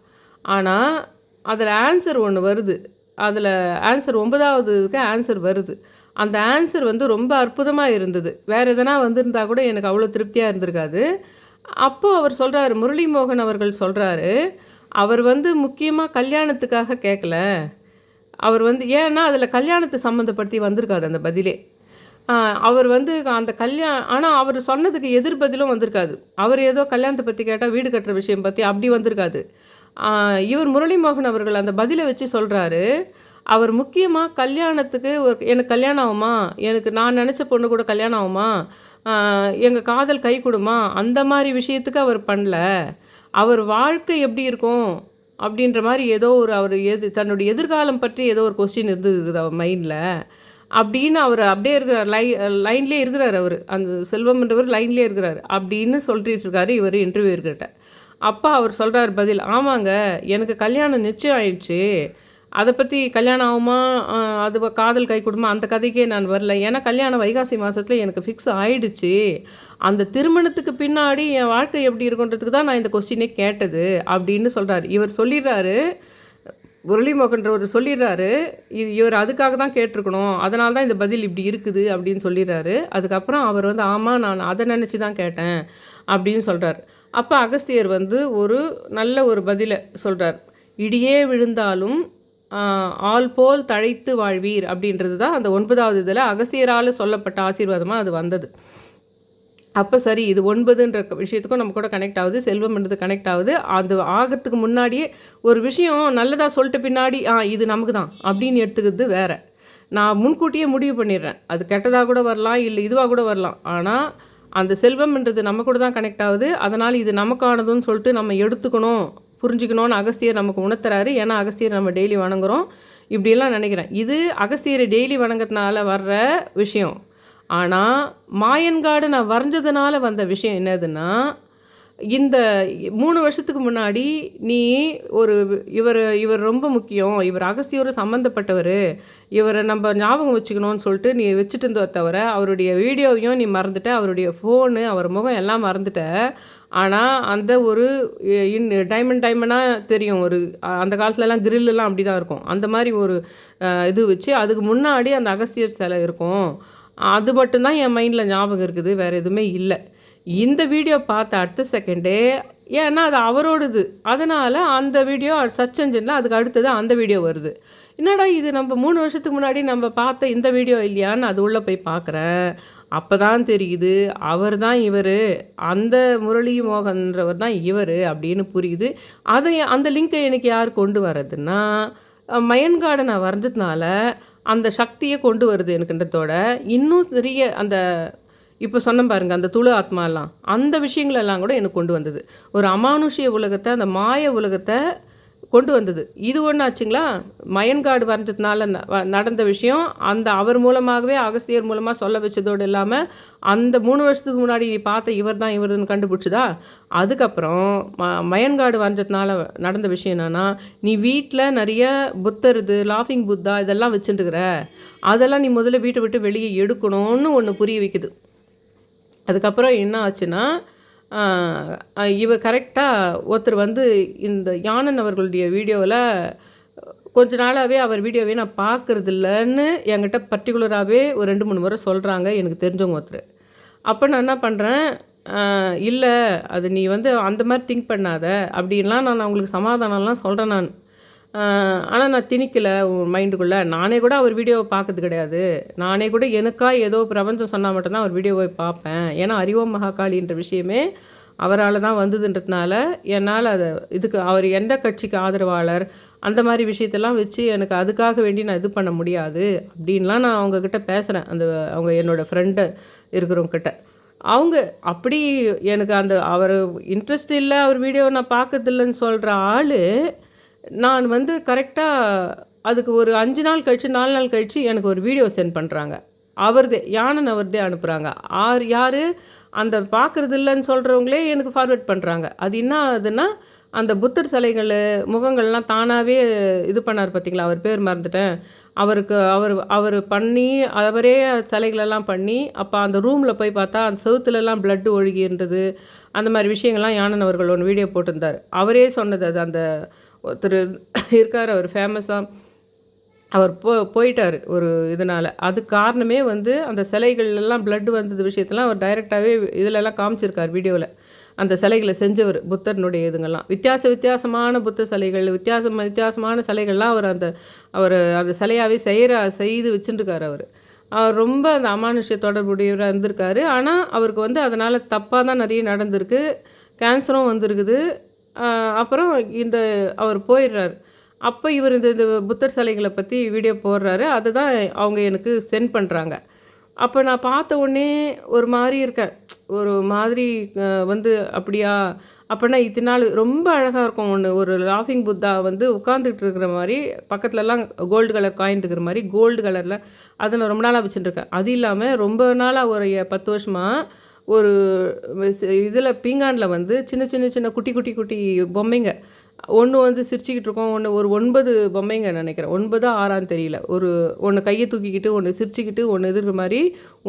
ஆனால் அதில் ஆன்சர் ஒன்று வருது. அதில் ஆன்சர் 9ஆவதுக்கு ஆன்சர் வருது. அந்த ஆன்சர் வந்து ரொம்ப அற்புதமாக இருந்தது. வேறு எதனா வந்திருந்தா கூட எனக்கு அவ்வளோ திருப்தியாக இருந்திருக்காது. அப்போது அவர் சொல்கிறாரு, முரளி மோகன் அவர்கள் சொல்கிறாரு, அவர் வந்து முக்கியமாக கல்யாணத்துக்காக கேட்கல. அவர் வந்து ஏன்னா அதில் கல்யாணத்தை சம்மந்தப்படுத்தி வந்திருக்காது அந்த பதிலே. அவர் வந்து அந்த ஆனால் அவர் சொன்னதுக்கு எதிர் பதிலும் வந்திருக்காது. அவர் ஏதோ கல்யாணத்தை பற்றி கேட்டால் வீடு கட்டுற விஷயம் பற்றி அப்படி வந்திருக்காது. இவர் முரளி மோகன் அவர்கள் அந்த பதிலை வச்சு சொல்கிறாரு, அவர் முக்கியமாக கல்யாணத்துக்கு எனக்கு கல்யாணம் ஆகுமா, எனக்கு நான் நினச்ச பொண்ணு கூட கல்யாணம் ஆகுமா, எங்கள் காதல் கை கொடுமா, அந்த மாதிரி விஷயத்துக்கு அவர் பண்ணல. அவர் வாழ்க்கை எப்படி இருக்கும் அப்படின்ற மாதிரி ஏதோ ஒரு தன்னுடைய எதிர்காலம் பற்றி ஏதோ ஒரு கொஸ்டின் இருந்தது அவர் மைண்டில். அப்படின்னு அவர் அப்படியே இருக்கிறார், லைன்லேயே இருக்கிறார். அவர் அந்த செல்வம்ன்றவர் லைன்லேயே இருக்கிறார் அப்படின்னு சொல்லிட்டு இருக்காரு இவர் இன்டர்வியூர்கிட்ட. அப்போ அவர் சொல்கிறார் பதில், ஆமாங்க எனக்கு கல்யாணம் நிச்சயம் ஆயிடுச்சு, அதை பற்றி கல்யாணம் ஆகுமா அது காதல் கை கொடுமா அந்த கதைக்கே நான் வரல, ஏன்னா கல்யாணம் வைகாசி மாதத்தில் எனக்கு ஃபிக்ஸ் ஆகிடுச்சு, அந்த திருமணத்துக்கு பின்னாடி என் வாழ்க்கை எப்படி இருக்குன்றதுக்கு தான் நான் இந்த கொஸ்டினே கேட்டது அப்படின்னு சொல்கிறார். இவர் சொல்லிடுறாரு, முரளி மோகன்றவர் சொல்லிடுறாரு, இவர் அதுக்காக தான் கேட்டிருக்கணும், அதனால தான் இந்த பதில் இப்படி இருக்குது அப்படின்னு சொல்லிடுறாரு. அதுக்கப்புறம் அவர் வந்து ஆமாம் நான் அதை நினச்சி தான் கேட்டேன் அப்படின்னு சொல்கிறார். அப்போ அகஸ்தியர் வந்து ஒரு நல்ல ஒரு பதிலை சொல்கிறார். இடியே விழுந்தாலும் ஆள் போல் தழைத்து வாழ்வீர் அப்படின்றது தான் அந்த 9ஆவது இதில் அகஸ்தியரால் சொல்லப்பட்ட ஆசீர்வாதமாக அது வந்தது. அப்போ சரி இது 9ன்ற விஷயத்துக்கும் நம்ம கூட கனெக்ட் ஆகுது, செல்வம்ன்றது கனெக்ட் ஆகுது. அது ஆகிறதுக்கு முன்னாடியே ஒரு விஷயம் நல்லதாக சொல்லிட்டு பின்னாடி இது நமக்கு தான் அப்படின்னு எடுத்துக்கிறது வேறு. நான் முன்கூட்டியே முடிவு பண்ணிடுறேன், அது கெட்டதாக கூட வரலாம், இல்லை இதுவாக கூட வரலாம். ஆனால் அந்த செல்வம்ன்றது நம்ம கூட தான் கனெக்ட் ஆகுது, அதனால் இது நமக்கானதுன்னு சொல்லிட்டு நம்ம எடுத்துக்கணும், புரிஞ்சுக்கணும்னு அகஸ்தியர் நமக்கு உணர்த்துறாரு. ஏன்னா அகஸ்தியர் நம்ம டெய்லி வணங்குறோம் இப்படியெல்லாம் நினைக்கிறேன். இது அகஸ்தியரை டெய்லி வணங்குறதுனால வர்ற விஷயம். ஆனால் மாயன்காடு நான் வரைஞ்சதுனால வந்த விஷயம் என்னதுன்னா, இந்த 3 வருஷத்துக்கு முன்னாடி நீ இவர் ரொம்ப முக்கியம், இவர் அகஸ்தியோடு சம்மந்தப்பட்டவர், இவரை நம்ம ஞாபகம் வச்சுக்கணும்னு சொல்லிட்டு நீ வச்சுட்டு இருந்தோ தவிர அவருடைய வீடியோவையும் நீ மறந்துட்ட, அவருடைய ஃபோனு அவர் முகம் எல்லாம் மறந்துட்ட. ஆனால் அந்த ஒரு டைமண்டாக தெரியும், அந்த காலத்துலலாம் கிரில்லாம் அப்படி தான் இருக்கும், அந்த மாதிரி ஒரு இது வச்சு அதுக்கு முன்னாடி அந்த அகஸ்தியர் சிலை இருக்கும். அது மட்டும்தான் என் மைண்டில் ஞாபகம் இருக்குது, வேறு எதுவுமே இல்லை. இந்த வீடியோ பார்த்த அடுத்த செகண்டே, ஏன்னா அது அவரோடது, அதனால் அந்த வீடியோ சர்ச் என்ஜினில் அதுக்கு அடுத்தது அந்த வீடியோ வருது. என்னடா இது நம்ம 3 வருஷத்துக்கு முன்னாடி நம்ம பார்த்த இந்த வீடியோ இல்லையான்னு அது உள்ளே போய் பார்க்குறேன். அப்போ தான் தெரியுது, அவர் தான் இவர், அந்த முரளி மோகன்றவர் தான் இவர் அப்படின்னு புரியுது. அந்த லிங்கை எனக்கு யார் கொண்டு வரதுன்னா, மயன் கார்டனை வரைஞ்சதுனால அந்த சக்தியை கொண்டு வருது எனக்குன்றதோட, இன்னும் நிறைய அந்த இப்போ சொன்னேன் பாருங்க, அந்த துளு ஆத்மாலாம் அந்த விஷயங்களெல்லாம் கூட எனக்கு கொண்டு வந்தது. ஒரு அமானுஷ்ய உலகத்தை, அந்த மாய உலகத்தை கொண்டு வந்தது. இது ஒன்று ஆச்சுங்களா, மயன்காடு வரைஞ்சதுனால நடந்த விஷயம். அந்த அவர் மூலமாகவே அகஸ்தியர் மூலமாக சொல்ல வச்சதோடு இல்லாமல், அந்த 3 வருஷத்துக்கு முன்னாடி நீ பார்த்த இவர் தான் இவருன்னு கண்டுபிடிச்சதா. அதுக்கப்புறம் மயன்காடு வரைஞ்சதுனால நடந்த விஷயம் என்னென்னா, நீ வீட்டில் நிறைய புத்தர் இது லாஃபிங் புத்தா இதெல்லாம் வச்சுட்டுருக்குற, அதெல்லாம் நீ முதல்ல வீட்டை விட்டு வெளியே எடுக்கணும்னு ஒன்று புரிய வைக்குது. அதுக்கப்புறம் என்ன ஆச்சுன்னா, கரெக்டாக ஒருத்தர் வந்து இந்த யானன் அவர்களுடைய வீடியோவில் கொஞ்ச நாளாகவே அவர் வீடியோவே நான் பார்க்குறதில்லன்னு என்கிட்ட பர்டிகுலராகவே ஒரு 2-3 முறை சொல்கிறாங்க எனக்கு தெரிஞ்சவங்க ஒருத்தர். அப்போ நான் என்ன பண்ணுறேன், இல்லை அது நீ வந்து அந்த மாதிரி திங்க் பண்ணாத அப்படின்லாம் நான் அவங்களுக்கு சமாதானம்லாம் சொல்கிறேன் நான். ஆனால் நான் திணிக்கலை மைண்டுக்குள்ளே. நானே கூட அவர் வீடியோவை பார்க்கறது கிடையாது. நானே கூட எனக்கா ஏதோ பிரபஞ்சம் சொன்னால் மட்டும்தான் அவர் வீடியோவை பார்ப்பேன். ஏன்னா அறிவோம் மகாகாளின்ற விஷயமே அவரால் தான் வந்ததுன்றதுனால என்னால் அதை இதுக்கு அவர் எந்த கட்சிக்கு ஆதரவாளர் அந்த மாதிரி விஷயத்தெல்லாம் வச்சு எனக்கு அதுக்காக வேண்டி நான் இது பண்ண முடியாது அப்படின்லாம் நான் அவங்கக்கிட்ட பேசுகிறேன். அவங்க என்னோடய ஃப்ரெண்டு இருக்கிறவங்கக்கிட்ட. அவங்க அப்படி எனக்கு அந்த அவர் இன்ட்ரெஸ்ட் இல்லை, அவர் வீடியோவை நான் பார்க்கறதில்லன்னு சொல்கிற ஆள், நான் வந்து கரெக்டாக அதுக்கு ஒரு 5 நாள் கழித்து 4 நாள் கழித்து எனக்கு ஒரு வீடியோ சென்ட் பண்ணுறாங்க. யானன் அவர்தே அனுப்புகிறாங்க. யார் அந்த பார்க்குறது இல்லைன்னு சொல்கிறவங்களே எனக்கு ஃபார்வேர்ட் பண்ணுறாங்க. அது என்ன ஆகுதுன்னா, அந்த புத்தர் சிலைகள் முகங்கள்லாம் தானாகவே இது பண்ணார் பார்த்தீங்களா, அவர் பேர் மறந்துட்டேன். அவர் பண்ணி அவரே சிலைகளெல்லாம் பண்ணி, அப்போ அந்த ரூமில் போய் பார்த்தா அந்த செவுத்துலலாம் பிளட்டு ஒழுகி இருந்தது. அந்த மாதிரி விஷயங்கள்லாம் யானன் அவர்கள் ஒன்று வீடியோ போட்டிருந்தார். அவரே சொன்னது அது. அந்த ஒருத்தர் இருக்கார், அவர் ஃபேமஸாக, அவர் போயிட்டார் ஒரு இதனால். அது காரணமே வந்து அந்த சிலைகள்லாம் பிளட்டு வந்தது விஷயத்தெல்லாம் அவர் டைரெக்டாகவே இதிலெல்லாம் காமிச்சிருக்கார் வீடியோவில். அந்த சிலைகளை செஞ்சவர் புத்தர்னுடைய இதுங்கெல்லாம் வித்தியாசமான புத்த சிலைகள், வித்தியாசமான சிலைகள்லாம் அவர் அந்த சிலையாகவே செய்து வச்சுட்டுருக்கார். அவர் ரொம்ப அந்த அமானுஷ்ய தொடர்புடையவராக இருந்திருக்காரு. ஆனால் அவருக்கு வந்து அதனால் தப்பாக தான் நிறைய நடந்திருக்கு. கேன்சரும் வந்திருக்குது. அப்புறம் அவர் போயிடுறாரு. அப்போ இவர் இந்த புத்தர் சிலைகளை பற்றி வீடியோ போடுறாரு. அதுதான் அவங்க எனக்கு சென்ட் பண்ணுறாங்க. அப்போ நான் பார்த்த உடனே ஒரு மாதிரி இருக்கேன். ஒரு மாதிரி வந்து அப்படியா, அப்போனா இத்தனை நாள் ரொம்ப அழகாக இருக்கும். ஒரு லாஃபிங் புத்தா வந்து உட்காந்துக்கிட்டு இருக்கிற மாதிரி, பக்கத்துலலாம் கோல்டு கலர் காயின் இருக்கிற மாதிரி கோல்டு கலரில் அதை நான் ரொம்ப நாளாக வச்சுட்டுருக்கேன். அது இல்லாமல் ரொம்ப நாளாக ஒரு 10 வருஷமாக ஒரு இதில் பீங்கானில் வந்து சின்ன குட்டி பொம்மைங்க ஒன்று வந்து சிரிச்சுக்கிட்டு இருக்கோம். ஒரு 9 பொம்மைங்க நினைக்கிறேன், 9 6ஆன்னு தெரியல. ஒன்று கையை தூக்கிக்கிட்டு, ஒன்று சிரிச்சுக்கிட்டு, ஒன்று எதிர்க்கிற மாதிரி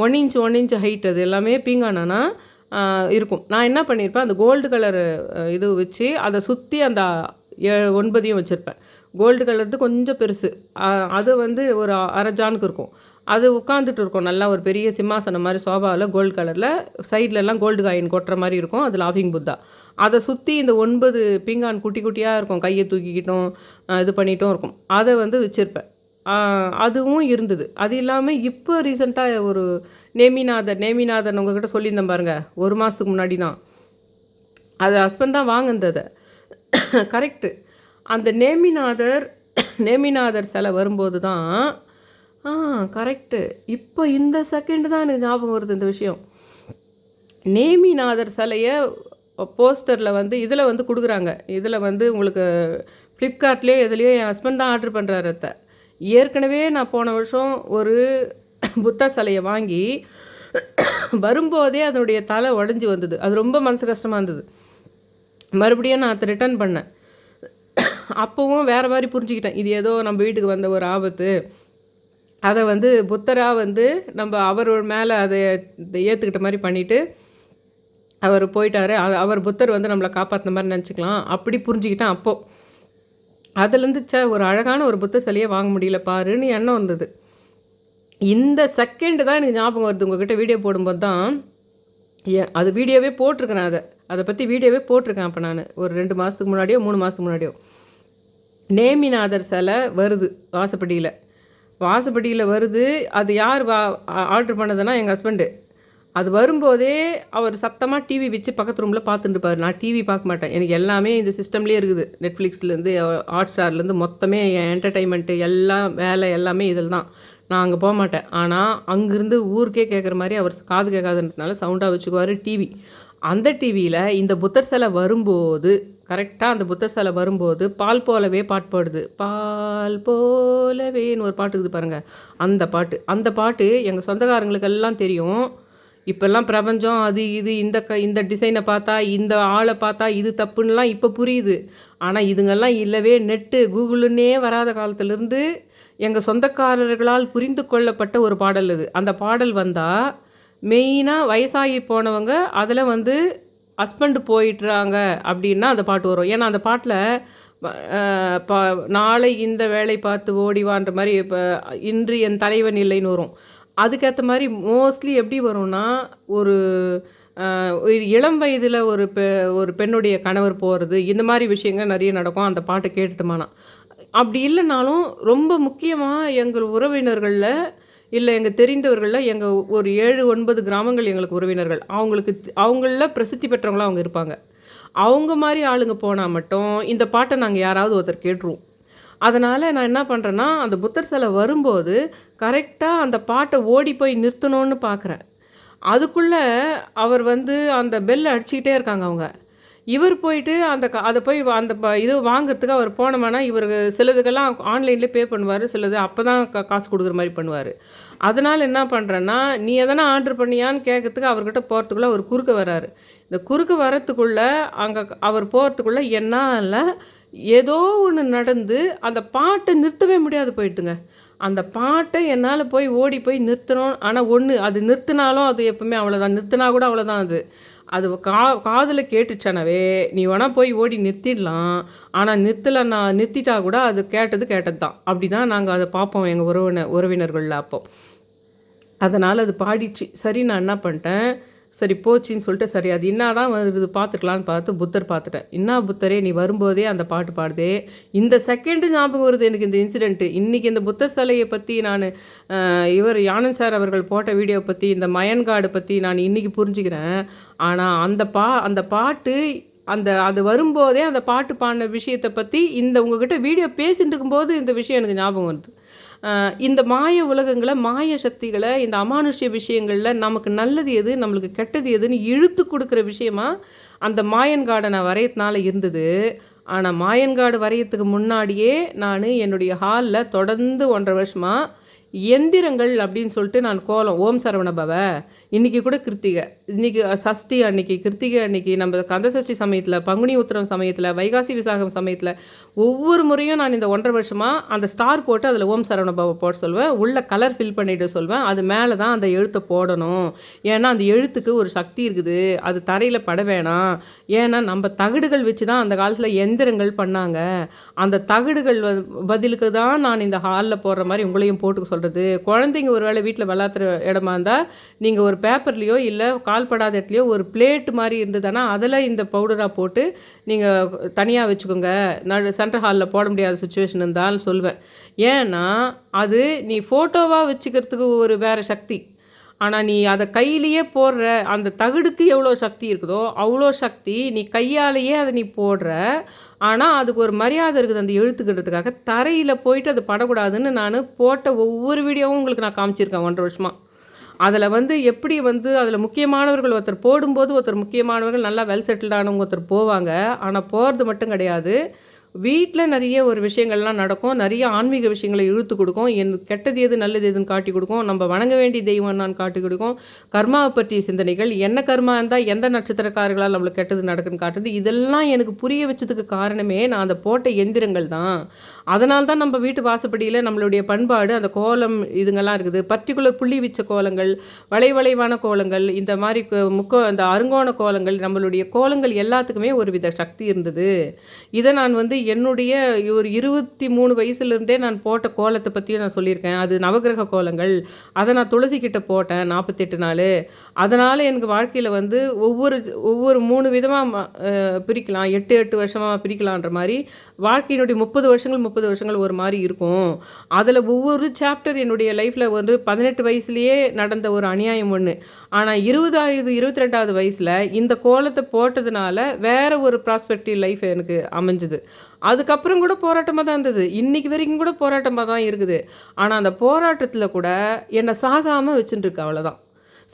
1 இன்ச் ஹைட். அது எல்லாமே பீங்கானா இருக்கும். நான் என்ன பண்ணியிருப்பேன், அந்த கோல்டு கலர் இது வச்சு அதை சுற்றி அந்த 9ஐயும் வச்சுருப்பேன். கோல்டு கலர்து கொஞ்சம் பெருசு, அது வந்து ஒரு அரை ஜானுக்கு இருக்கும். அது உட்காந்துட்டு இருக்கும் நல்லா, ஒரு பெரிய சிம்மாசனம் மாதிரி சோபாவில் கோல்டு கலரில், சைட்லலாம் கோல்டு காயின் கொட்டுற மாதிரி இருக்கும். அது லாஃபிங் புத்தா. அதை சுற்றி இந்த 9 பீங்கான் குட்டியாக இருக்கும், கையை தூக்கிக்கிட்டும் இது பண்ணிட்டும் இருக்கும். அதை வந்து வச்சுருப்பேன். அதுவும் இருந்தது. அது இல்லாமல் இப்போ ரீசெண்டாக ஒரு நேமிநாதன் உங்கள்கிட்ட சொல்லியிருந்தேன் பாருங்கள், 1 மாதத்துக்கு முன்னாடி தான். அது ஹஸ்பண்ட் தான் வாங்கினது. கரெக்டு. அந்த நேமிநாதர் சிலை வரும்போது தான் கரெக்டு. இப்போ இந்த செகண்டு தான் எனக்கு ஞாபகம் வருது இந்த விஷயம். நேமிநாதர் சிலையை போஸ்டரில் வந்து இதில் வந்து கொடுக்குறாங்க. இதில் வந்து உங்களுக்கு ஃப்ளிப்கார்ட்லேயே எதுலேயோ என் ஹஸ்பண்ட் தான் ஆர்டர் பண்ணுறாரு. ஏற்கனவே நான் போன வருஷம் ஒரு புத்த சிலையை வாங்கி வரும்போதே அதனுடைய தலை உடஞ்சி வந்தது. அது ரொம்ப மனசு கஷ்டமாக இருந்தது. மறுபடியும் நான் அதை ரிட்டர்ன் பண்ணேன். அப்போவும் வேறு மாதிரி புரிஞ்சுக்கிட்டேன், இது ஏதோ நம்ம வீட்டுக்கு வந்த ஒரு ஆபத்து. அதை வந்து புத்தராக வந்து நம்ம அவர் மேலே அதை ஏற்றுக்கிட்ட மாதிரி பண்ணிவிட்டு அவர் போயிட்டார். அவர் புத்தர் வந்து நம்மளை காப்பாற்றின மாதிரி நினச்சிக்கலாம், அப்படி புரிஞ்சுக்கிட்டேன். அப்போது அதுலேருந்து ஒரு அழகான ஒரு புத்த சிலையை வாங்க முடியல பாருன்னு எண்ணம் வந்தது. இந்த செகண்டு தான் எனக்கு ஞாபகம் வருது. உங்கள்கிட்ட வீடியோ போடும்போது தான் அது வீடியோவே போட்டிருக்கேன். அதை பற்றி வீடியோவே போட்டிருக்கேன். அப்போ நான் ஒரு 2 மாதத்துக்கு முன்னாடியோ 3 மாதத்துக்கு முன்னாடியோ நேமிநாதர் சிலை வருது வாசப்படியில். வாசப்படியில் வருது. அது யார் ஆர்டர் பண்ணதுன்னா எங்கள் ஹஸ்பண்டு. அது வரும்போதே அவர் சத்தமாக டிவி வச்சு பக்கத்து ரூமில் பார்த்துட்டு இருப்பார். நான் டிவி பார்க்க மாட்டேன். எனக்கு எல்லாமே இந்த சிஸ்டம்லேயே இருக்குது. நெட்ஃப்ளிக்ஸ்லேருந்து ஹாட் ஸ்டார்லேருந்து மொத்தமே என் என்டர்டைன்மெண்ட்டு எல்லாம் வேலை எல்லாமே இதில் தான். நான் அங்கே போக மாட்டேன். ஆனால் அங்கேருந்து ஊருக்கே கேட்குற மாதிரி அவர் காது கேட்காதுன்றதுனால சவுண்டாக வச்சுக்குவார் டிவி. அந்த டிவியில் இந்த புத்தர் சிலை வரும்போது கரெக்டாக அந்த புத்தர் சிலை வரும்போது பால் போலவே பாட்டு பாடுது. பால் போலவேன்னு ஒரு பாட்டு இருக்குது பாருங்கள். அந்த பாட்டு எங்கள் சொந்தக்காரங்களுக்கெல்லாம் தெரியும். இப்போல்லாம் பிரபஞ்சம் அது இது இந்த டிசைனை பார்த்தா இந்த ஆளை பார்த்தா இது தப்புன்னெலாம் இப்போ புரியுது. ஆனால் இதுங்கெல்லாம் இல்லவே நெட்டு கூகுளுன்னே வராத காலத்துலேருந்து எங்கள் சொந்தக்காரர்களால் புரிந்து கொள்ளப்பட்ட ஒரு பாடல் இது. அந்த பாடல் வந்தால் மெயினாக வயசாகி போனவங்க அதில் வந்து ஹஸ்பண்டு போயிட்டுறாங்க அப்படின்னா அந்த பாட்டு வரும். ஏன்னா அந்த பாட்டில் நாளை இந்த வேலை பார்த்து ஓடிவான்ற மாதிரி இப்போ இன்று என் தலைவன் இல்லைன்னு வரும். அதுக்கேற்ற மாதிரி மோஸ்ட்லி எப்படி வரும்னா ஒரு இளம் வயதில் ஒரு பெண்ணுடைய கணவர் போகிறது இந்த மாதிரி விஷயங்கள் நிறைய நடக்கும். அந்த பாட்டை கேட்டுட்டுமானா அப்படி இல்லைனாலும் ரொம்ப முக்கியமாக எங்கள் உறவினர்களில் இல்லை எங்கள் தெரிந்தவர்களில் எங்கள் ஒரு 7-9 கிராமங்கள் எங்களுக்கு உறவினர்கள் அவங்களில் பிரசித்தி பெற்றவங்களாம் அவங்க இருப்பாங்க. அவங்க மாதிரி ஆளுங்க போனால் மட்டும் இந்த பாட்டை நாங்கள் யாராவது ஒருத்தர் கேட்டுருவோம். அதனால் நான் என்ன பண்ணுறேன்னா அந்த புத்தர் சிலை வரும்போது கரெக்டாக அந்த பாட்டை ஓடி போய் நிறுத்தணும்னு பார்க்குறேன். அதுக்குள்ளே அவர் வந்து அந்த பெல் அடிச்சுக்கிட்டே இருக்காங்க அவங்க. இவர் போயிட்டு அதை போய் அந்த இது வாங்கிறதுக்கு அவர் போனோம்னா இவர் சிலதுக்கெல்லாம் ஆன்லைன்லேயே பே பண்ணுவார். சிலது அப்போ தான் காசு கொடுக்குற மாதிரி பண்ணுவார். அதனால் என்ன பண்ணுறேன்னா நீ எதனா ஆர்டர் பண்ணியான்னு கேட்கறதுக்கு அவர்கிட்ட போகிறதுக்குள்ளே அவர் குறுக்க வராரு. இந்த குறுக்க வரத்துக்குள்ளே அங்கே அவர் போகிறதுக்குள்ளே என்னால் ஏதோ ஒன்று நடந்து அந்த பாட்டை நிறுத்தவே முடியாது போயிட்டுங்க. அந்த பாட்டை என்னால் போய் ஓடி போய் நிறுத்தணும். ஆனால் அது நிறுத்தினாலும் அது எப்பவுமே அவ்வளோதான். நிறுத்தினா கூட அவ்வளோதான். அது காதில் கேட்டுச்சானவே நீ வேணால் போய் ஓடி நிறுத்திடலாம். ஆனால் நிறுத்திட்டா கூட அது கேட்டது தான். அப்படி தான் நாங்கள் அதை பார்ப்போம் எங்கள் உறவினர்களில் அப்போ. அதனால் அது பாடிச்சு. சரி நான் என்ன பண்ணிட்டேன், சரி போச்சின்னு சொல்லிட்டு சரி அது என்ன தான் வருது பார்த்துக்கலான்னு பார்த்து புத்தர் பார்த்துட்டேன். என்ன புத்தரே நீ வரும்போதே அந்த பாட்டு பாடுதே, இந்த செகண்டு ஞாபகம் வருது எனக்கு இந்த இன்சிடெண்ட்டு. இன்றைக்கி இந்த புத்தர் சிலையை பற்றி நான் இவர் ஆனந்த் சார் அவர்கள் போட்ட வீடியோ பற்றி இந்த மயன்காடு பற்றி நான் இன்றைக்கி புரிஞ்சுக்கிறேன். ஆனால் அந்த பாட்டு அது வரும்போதே அந்த பாட்டு பாடின விஷயத்தை பற்றி உங்ககிட்ட வீடியோ பேசிகிட்டு இருக்கும்போது இந்த விஷயம் எனக்கு ஞாபகம் வருது. இந்த மாய உலகங்களை மாய சக்திகளை இந்த அமானுஷ்ய விஷயங்களில் நமக்கு நல்லது எது நம்மளுக்கு கெட்டது எதுன்னு இழுத்து கொடுக்குற விஷயமா அந்த மாயன்காடை நான் வரையத்தினால இருந்தது. ஆனால் மாயன்காடு வரையத்துக்கு முன்னாடியே நான் என்னுடைய ஹாலில் தொடர்ந்து 1.5 வருஷமாக எந்திரங்கள் அப்படின்னு சொல்லிட்டு நான் கோலம் ஓம் சரவண பவ. இன்றைக்கி கூட கிருத்திகை, இன்றைக்கி சஷ்டி அன்னைக்கு கிருத்திகை அன்னைக்கு நம்ம கந்த சஷ்டி சமயத்தில் பங்குனி உத்திரம் சமயத்தில் வைகாசி விசாகம் சமயத்தில் ஒவ்வொரு முறையும் நான் இந்த 1.5 வருஷமாக அந்த ஸ்டார் போட்டு அதில் ஓம் சரவண பவ போட சொல்வேன். உள்ள கலர் ஃபில் பண்ணிவிட்டு சொல்வேன். அது மேலே தான் அந்த எழுத்தை போடணும். ஏன்னா அந்த எழுத்துக்கு ஒரு சக்தி இருக்குது. அது தரையில் பட வேணாம். ஏன்னா நம்ம தகடுகள் வச்சு தான் அந்த காலத்தில் எந்திரங்கள் பண்ணாங்க. அந்த தகடுகள் பதிலுக்கு தான் நான் இந்த ஹாலில் போடுற மாதிரி உங்களையும் போட்டுக்க சொல்கிறது. குழந்தைங்க ஒரு வேளை வீட்டில் விளாத்துற இடமா இருந்தால் நீங்கள் ஒரு பேப்பர்லேயோ இல்லை கால்படாத இடத்துலையோ ஒரு பிளேட் மாதிரி இருந்ததுன்னா அதில் இந்த பவுடராக போட்டு நீங்கள் தனியாக வச்சுக்கோங்க. சென்ட்ரல் ஹாலில் போட முடியாத சுச்சுவேஷன் இருந்தாலும் சொல்வேன். ஏன்னா அது நீ ஃபோட்டோவாக வச்சுக்கிறதுக்கு ஒரு வேறு சக்தி. ஆனால் நீ அதை கையிலேயே போடுற அந்த தகடுக்கு எவ்வளோ சக்தி இருக்குதோ அவ்வளோ சக்தி நீ கையாலேயே அதை நீ போடுற. ஆனால் அதுக்கு ஒரு மரியாதை இருக்குது அந்த எழுத்துக்கிறதுக்காக. தரையில் போயிட்டு அது படக்கூடாதுன்னு நான் போட்ட ஒவ்வொரு வீடியோவும் உங்களுக்கு நான் காமிச்சிருக்கேன் 1.5 வருஷமாக. அதில் எப்படி அதில் முக்கியமானவர்கள் ஒருத்தர் போடும்போது ஒருத்தர் முக்கியமானவர்கள் நல்லா வெல் செட்டில்டானவங்க ஒருத்தர் போவாங்க. ஆனால் போகிறது மட்டும் கிடையாது, வீட்டில் நிறைய ஒரு விஷயங்கள்லாம் நடக்கும். நிறைய ஆன்மீக விஷயங்களை இழுத்து கொடுக்கும். கெட்டது எது நல்லது எதுன்னு காட்டி கொடுக்கும். நம்ம வணங்க வேண்டிய தெய்வம் என்னான்னு காட்டி கொடுக்கும். கர்மாவை பற்றிய சிந்தனைகள், என்ன கர்மா இருந்தால் எந்த நட்சத்திரக்காரர்களால் நம்மளுக்கு கெட்டது நடக்குன்னு காட்டுது. இதெல்லாம் எனக்கு புரிய வச்சதுக்கு காரணமே நான் அந்த போட்ட எந்திரங்கள் தான். அதனால தான் நம்ம வீட்டு வாசப்படியில் நம்மளுடைய பண்பாடு அந்த கோலம் இதுங்கெல்லாம் இருக்குது. பர்டிகுலர் புள்ளி வச்ச கோலங்கள், வளைவான கோலங்கள், இந்த மாதிரி அந்த அருங்கோண கோலங்கள், நம்மளுடைய கோலங்கள் எல்லாத்துக்குமே ஒரு வித சக்தி இருந்தது. இதை நான் என்னுடைய ஒரு 23 வயசுலேருந்தே நான் போட்ட கோலத்தை பற்றியும் நான் சொல்லியிருக்கேன். அது நவகிரக கோலங்கள். அதை நான் துளசி கிட்ட போட்டேன் 48 நாள். அதனால் எனக்கு வாழ்க்கையில் ஒவ்வொரு 3 விதமாக பிரிக்கலாம், 8 வருஷமாக பிரிக்கலான்ற மாதிரி வாழ்க்கையினுடைய 30 வருஷங்கள் ஒரு மாதிரி இருக்கும். அதில் ஒவ்வொரு சாப்டர் என்னுடைய லைஃப்பில் வந்து 18 வயசுலேயே நடந்த ஒரு அநியாயம் ஒன்று. ஆனால் 22வது வயசில் இந்த கோலத்தை போட்டதுனால வேற ஒரு ப்ராஸ்பெக்டிவ் லைஃப் எனக்கு அமைஞ்சுது. அதுக்கப்புறம் கூட போராட்டமாக தான் இருந்தது. இன்னைக்கு வரைக்கும் கூட போராட்டமாக தான் இருக்குது. ஆனால் அந்த போராட்டத்தில் கூட என்னை சாகாமல் வச்சுட்டுருக்கு, அவ்வளோதான்.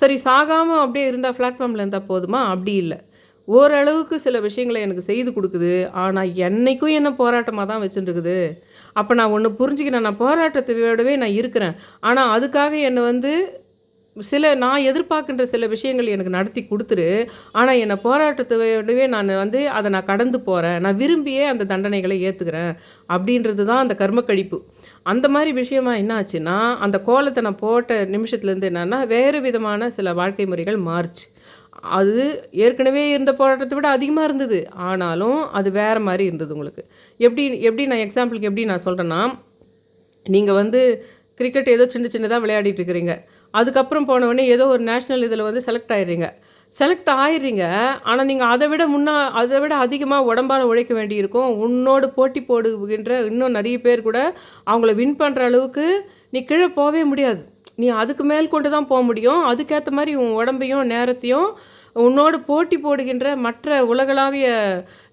சரி, சாகாமல் அப்படியே இருந்தால் பிளாட்ஃபார்மில் இருந்தால் போதுமா? அப்படி இல்லை. ஓரளவுக்கு சில விஷயங்களை எனக்கு செய்து கொடுக்குது. ஆனால் என்னைக்கும் என்ன போராட்டமாக தான் வச்சுட்டுருக்குது. அப்போ நான் ஒன்று புரிஞ்சுக்கிறேன், நான் போராட்டத்தை விடவே நான் இருக்கிறேன். ஆனால் அதுக்காக என்னை வந்து நான் எதிர்பார்க்கின்ற சில விஷயங்கள் எனக்கு நடத்தி கொடுத்துரு. ஆனால் என்னை போராட்டத்தை விடவே நான் வந்து அதை நான் கடந்து போகிறேன். நான் விரும்பியே அந்த தண்டனைகளை ஏற்றுக்கிறேன் அப்படின்றது தான் அந்த கர்மக்கழிப்பு. அந்த மாதிரி விஷயமா என்ன ஆச்சுன்னா, அந்த கோலத்தை நான் போட்ட நிமிஷத்துலேருந்து என்னென்னா வேறு விதமான சில வாழ்க்கை முறைகள் மாறுச்சு. அது ஏற்கனவே இருந்த போராட்டத்தை விட அதிகமாக இருந்தது. ஆனாலும் அது வேறு மாதிரி இருந்தது உங்களுக்கு. எப்படி நான் எக்ஸாம்பிளுக்கு எப்படி நான் சொல்கிறேன்னா, நீங்கள் வந்து கிரிக்கெட் ஏதோ சின்னதாக விளையாடிட்டு இருக்கிறீங்க. அதுக்கப்புறம் போனவொடனே ஏதோ ஒரு நேஷ்னல் இதில் வந்து செலக்ட் ஆயிடுறீங்க. ஆனால் நீங்கள் அதை விட அதிகமாக உடம்பால் உழைக்க வேண்டியிருக்கும். உன்னோடு போட்டி போடுகின்ற இன்னும் நிறைய பேர் கூட அவங்கள வின் பண்ணுற அளவுக்கு நீ கீழே போகவே முடியாது. நீ அதுக்கு மேல் கொண்டு தான் போக முடியும். அதுக்கேற்ற மாதிரி உன் உடம்பையும் நேரத்தையும் உன்னோடு போட்டி போடுகின்ற மற்ற உலகளாவிய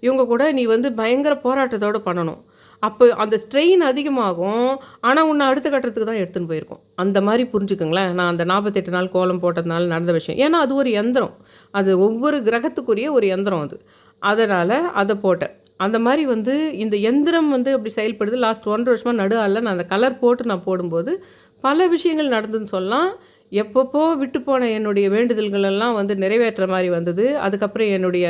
இவங்க கூட நீ வந்து பயங்கர போராட்டத்தோடு பண்ணணும். அப்போ அந்த ஸ்ட்ரெயின் அதிகமாகும். ஆனால் உன்னை அடுத்த கட்டத்துக்கு தான் எடுத்துன்னு போயிருக்கோம். அந்த மாதிரி புரிஞ்சுக்கோங்களேன். நான் அந்த 48 நாள் கோலம் போட்டதுனால நடந்த விஷயம். ஏன்னா அது ஒரு யந்திரம். அது ஒவ்வொரு கிரகத்துக்குரிய ஒரு யந்திரம் அது. அதனால் அதை போட்டேன். அந்த மாதிரி வந்து இந்த யந்திரம் வந்து அப்படி செயல்படுது. லாஸ்ட் 1.5 வருஷமாக நடுவில் நான் அந்த கலர் போட்டு நான் போடும்போது பல விஷயங்கள் நடந்துன்னு சொல்லலாம். எப்பப்போ விட்டு போன என்னுடைய வேண்டுதல்கள் எல்லாம் வந்து நிறைவேற்ற மாதிரி வந்தது. அதுக்கப்புறம் என்னுடைய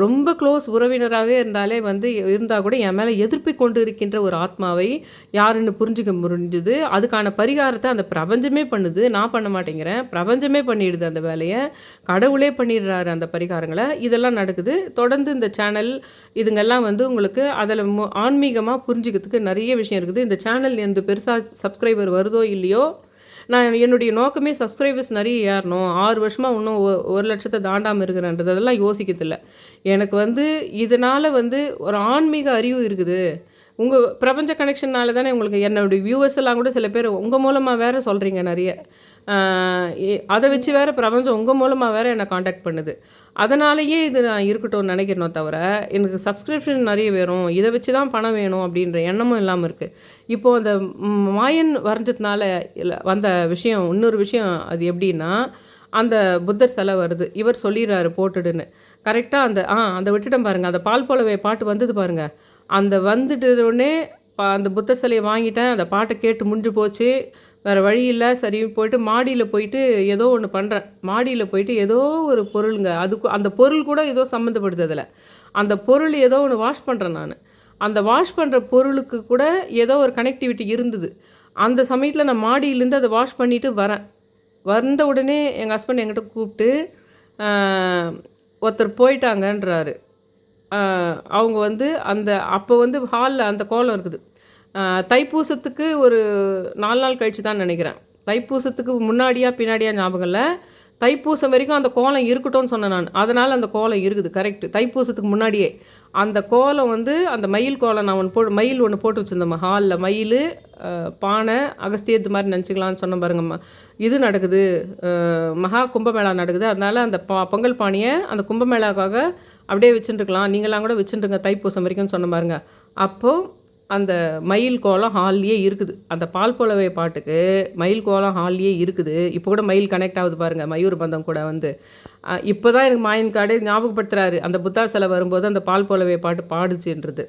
ரொம்ப க்ளோஸ் உறவினராகவே இருந்தால் கூட என் மேலே எதிர்ப்பு கொண்டு இருக்கின்ற ஒரு ஆத்மாவை யாருன்னு புரிஞ்சுக்க முடிஞ்சுது. அதுக்கான பரிகாரத்தை அந்த பிரபஞ்சமே பண்ணுது. நான் பண்ண மாட்டேங்கிறேன். பிரபஞ்சமே பண்ணிடுது அந்த வேலையை. கடவுளே பண்ணிடுறாரு அந்த பரிகாரங்களை. இதெல்லாம் நடக்குது. தொடர்ந்து இந்த சேனல் இதுங்கெல்லாம் வந்து உங்களுக்கு அதில் ஆன்மீகமாக புரிஞ்சுக்கிறதுக்கு நிறைய விஷயம் இருக்குது. இந்த சேனல் எந்த பெருசாக சப்ஸ்கிரைபர் வருதோ இல்லையோ, நான் என்னுடைய நோக்கமே சப்ஸ்கிரைபர்ஸ் நிறைய ஏறணும். 6 வருஷமாக இன்னும் 1,00,000 தாண்டாமல் இருக்கிறேன்றது அதெல்லாம் யோசிக்கிறதில்ல. எனக்கு வந்து இதனால் வந்து ஒரு ஆன்மீக அறிவு இருக்குது. உங்கள் பிரபஞ்ச கனெக்ஷனால் தானே உங்களுக்கு என்னுடைய வியூவர்ஸ் எல்லாம் கூட சில பேர் உங்கள் மூலமாக வேறு சொல்கிறீங்க நிறைய. அதை வச்சு வேறு பிரபஞ்சம் உங்கள் மூலமாக வேறு என்னை காண்டாக்ட் பண்ணுது. அதனாலேயே இது நான் இருக்கட்டும்னு நினைக்கிறனோ தவிர எனக்கு சப்ஸ்கிரிப்ஷன் நிறைய வேணும், இதை வச்சு தான் பணம் வேணும் அப்படின்ற எண்ணமும் இல்லாமல் இருக்குது. இப்போது அந்த மாயன் வரைஞ்சதுனால வந்த விஷயம், இன்னொரு விஷயம் அது எப்படின்னா, அந்த புத்தர் சிலை வருது. இவர் சொல்லிடுறாரு போட்டுடுன்னு. கரெக்டாக அந்த விட்டுட்டேன் பாருங்கள். அந்த பால் போலவே பாட்டு வந்தது பாருங்கள். அந்த வந்துட்டோடனே அந்த புத்தர் சிலையை வாங்கிட்டேன். அந்த பாட்டை கேட்டு முடிஞ்சு போச்சு. வேறு வழி இல்லை. சரி போயிட்டு மாடியில் போயிட்டு ஏதோ ஒன்று பண்ணுறேன். மாடியில் போயிட்டு ஏதோ ஒரு பொருளுங்க, அந்த பொருள் கூட ஏதோ சம்மந்தப்படுது அதில். அந்த பொருள் ஏதோ ஒன்று வாஷ் பண்ணுறேன் நான். அந்த வாஷ் பண்ணுற பொருளுக்கு கூட ஏதோ ஒரு கனெக்டிவிட்டி இருந்தது. அந்த சமயத்தில் நான் மாடியிலேருந்து அதை வாஷ் பண்ணிவிட்டு வந்த உடனே எங்கள் ஹஸ்பண்ட் என்கிட்ட கூப்பிட்டு ஒருத்தர் போயிட்டாங்கன்றாரு. அவங்க வந்து அப்போ வந்து ஹாலில் அந்த கோலம் இருக்குது. தைப்பூசத்துக்கு ஒரு 4 நாள் கழித்து தான் நினைக்கிறேன். தைப்பூசத்துக்கு முன்னாடியா பின்னாடியா ஞாபகம் இல்லை. தைப்பூசம் வரைக்கும் அந்த கோலம் இருக்கட்டும்னு சொன்னேன் நான். அதனால் அந்த கோலம் இருக்குது. கரெக்டு. தைப்பூசத்துக்கு முன்னாடியே அந்த கோலம் வந்து அந்த மயில் கோலம் நான் மயில் ஒன்று போட்டு வச்சுருந்தேன் ஹாலில். மயில், பானை, அகஸ்தியத்து மாதிரி நினச்சிக்கலான்னு சொன்ன பாருங்கம்மா. இது நடக்குது, மகா கும்பமேளா நடக்குது. அதனால் அந்த பொங்கல் பானையை அந்த கும்பமேளாவுக்காக அப்படியே வச்சுட்டுருக்கலாம், நீங்களாம் கூட வச்சுட்டுருங்க தைப்பூசம் வரைக்கும்னு சொன்ன பாருங்க. அப்போது அந்த மயில் கோலம் ஹால்லையே இருக்குது. அந்த பால் போலவே பாட்டுக்கு மயில் கோலம் ஹால்லையே இருக்குது. இப்போ கூட மயில் கனெக்ட் ஆகுது பாருங்கள், மயூர் பந்தம் கூட வந்து. இப்போ தான் எனக்கு மாயன் காடு ஞாபகப்படுத்துகிறாரு. அந்த புத்தா சிலை வரும்போது அந்த பால் போலவே பாட்டு பாடுச்சுன்றது.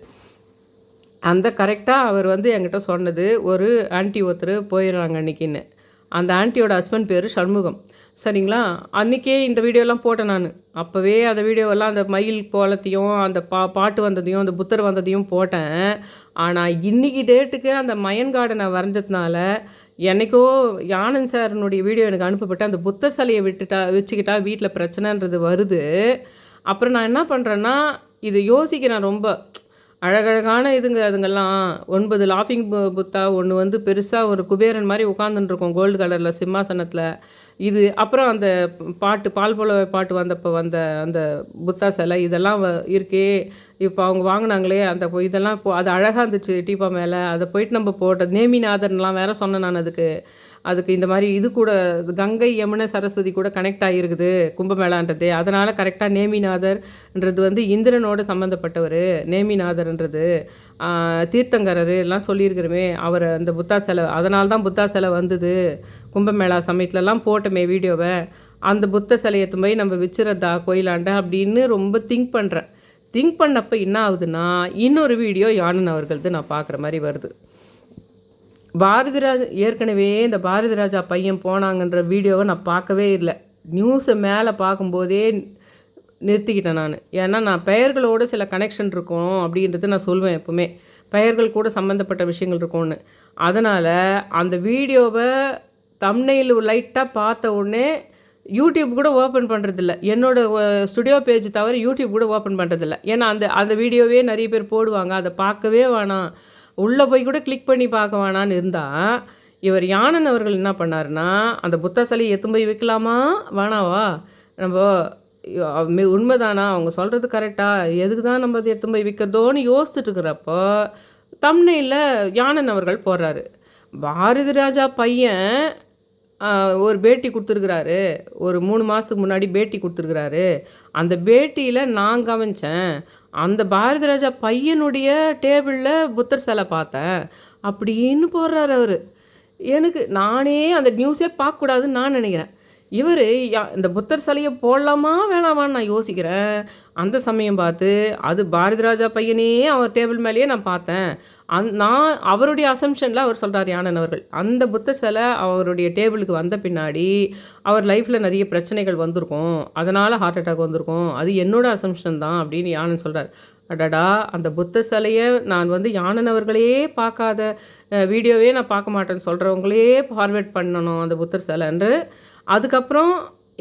அந்த கரெக்டாக அவர் வந்து என்கிட்ட சொன்னது, ஒரு ஆன்ட்டி ஒருத்தர் போயிடுறாங்க அன்றைக்கின்னு. அந்த ஆன்ட்டியோட ஹஸ்பண்ட் பேர் சண்முகம். சரிங்களா? அன்றைக்கே இந்த வீடியோலாம் போட்டேன் நான். அப்போவே அந்த வீடியோவெல்லாம் அந்த மயில் கோலத்தையும் அந்த பாட்டு வந்ததையும் அந்த புத்தர் வந்ததையும் போட்டேன். ஆனால் இன்றைக்கி டேட்டுக்கு அந்த மயன் கார்டனை வரைஞ்சதுனால என்றைக்கோ ஆனந்த் சார்னுடைய வீடியோ எனக்கு அனுப்பப்பட்டு அந்த புத்தர் சிலையை வச்சுக்கிட்டா வீட்டில் பிரச்சனைன்றது வருது. அப்புறம் நான் என்ன பண்ணுறேன்னா, இது யோசிக்கிறேன் ரொம்ப. அழகழகான அதுங்கெல்லாம் 9 லாஃபிங் புத்தா, ஒன்று வந்து பெருசாக ஒரு குபேரன் மாதிரி உட்காந்துட்டுருக்கோம் கோல்டு கலரில் சிம்மாசனத்தில். அப்புறம் அந்த பாட்டு பால் போல பாட்டு வந்தப்போ வந்த அந்த புத்தா சிலை இதெல்லாம் இருக்கே, இப்போ அவங்க வாங்குனாங்களே அந்த இதெல்லாம் அது அழகாக இருந்துச்சு டீப்பா மேலே. அதை போயிட்டு நம்ம போட்டது நேமிநாதன்லாம் வேற சொன்னேன் நான் அதுக்கு. அதுக்கு இந்த மாதிரி இது கூட கங்கை, யமுனை, சரஸ்வதி கூட கனெக்ட் ஆகியிருக்குது கும்பமேளான்றது. அதனால் கரெக்டாக நேமிநாதர்ன்றது வந்து இந்திரனோட சம்மந்தப்பட்டவர். நேமிநாதர்ன்றது தீர்த்தங்கரர் எல்லாம் சொல்லியிருக்கிறோமே அவர் அந்த புத்தா சிலை. அதனால தான் புத்தா சிலை வந்தது கும்பமேளா சமயத்துலலாம் போட்டோமே வீடியோவை. அந்த புத்த சிலையை போய் நம்ம வச்சுறதா கோயிலாண்ட அப்படின்னு ரொம்ப திங்க் பண்ணப்போ என்ன ஆகுதுன்னா, இன்னொரு வீடியோ யானன் அவர்களது நான் பார்க்குற மாதிரி வருது. பாரதிராஜா ஏற்கனவே இந்த பாரதிராஜா பையன் போனாங்கன்ற வீடியோவை நான் பார்க்கவே இல்லை. நியூஸை மேலே பார்க்கும்போதே நிறுத்திக்கிட்டேன் நான். ஏன்னா நான் பெயர்களோடு சில கனெக்ஷன் இருக்கும் அப்படின்றது நான் சொல்லுவேன் எப்போவுமே. பெயர்கள் கூட சம்மந்தப்பட்ட விஷயங்கள் இருக்கும்னு. அதனால் அந்த வீடியோவை தம்ப்நெயில் லைட்டாக பார்த்த உடனே யூடியூப் கூட ஓப்பன் பண்ணுறதில்ல. என்னோடய ஸ்டுடியோ பேஜ் தவிர யூடியூப் கூட ஓப்பன் பண்ணுறதில்ல. ஏன்னா அந்த வீடியோவே நிறைய பேர் போடுவாங்க. அதை பார்க்கவே வேணாம், உள்ளே போய் கூட கிளிக் பண்ணி பார்க்க வேணான்னு இருந்தால், இவர் யானன் அவர்கள் என்ன பண்ணாருன்னா, அந்த புத்த சிலையை எடுத்துன்னு போய் வைக்கலாமா வேணாவா, நம்ம உண்மைதானா, அவங்க சொல்கிறது கரெக்டாக, எதுக்கு தான் நம்ம அதை எடுத்துன்னு போய் விற்கிறதோன்னு யோசிச்சுட்டு இருக்கிறப்போ தம்ப்நெயில்ல யானன் அவர்கள் போடுறாரு. பாரதி ராஜா பையன் ஒரு பேட்டி கொடுத்துருக்குறாரு. ஒரு 3 மாதத்துக்கு முன்னாடி பேட்டி கொடுத்துருக்குறாரு. அந்த பேட்டியில் நான் கவனித்தேன், அந்த பாரதி ராஜா பையனுடைய டேபிளில் புத்தர் சிலை பார்த்தேன் அப்படின்னு போடுறாரு அவர். நானே அந்த நியூஸே பார்க்கக்கூடாதுன்னு நான் நினைக்கிறேன். இவர் இந்த புத்தர் சிலையை போடலாமா வேணாமான்னு நான் யோசிக்கிறேன். அந்த சமயம் பார்த்து அது பாரதி ராஜா பையனே அவர் டேபிள் மேலேயே நான் பார்த்தேன். நான் அவருடைய அசம்ஷனில் அவர் சொல்கிறார் யானன் அவர்கள், அந்த புத்தர் சிலை அவருடைய டேபிளுக்கு வந்த பின்னாடி அவர் லைஃப்பில் நிறைய பிரச்சனைகள் வந்திருக்கும், அதனால் ஹார்ட் அட்டாக் வந்திருக்கும், அது என்னோடய அசம்ஷன் தான் அப்படின்னு யானன் சொல்கிறார். அடடா, அந்த புத்த சிலையை நான் வந்து யானன் அவர்களே பார்க்காத வீடியோவே நான் பார்க்க மாட்டேன்னு சொல்கிறவங்களே ஃபார்வேர்ட் பண்ணணும் அந்த புத்தர் சிலைன்று. அதுக்கப்புறம்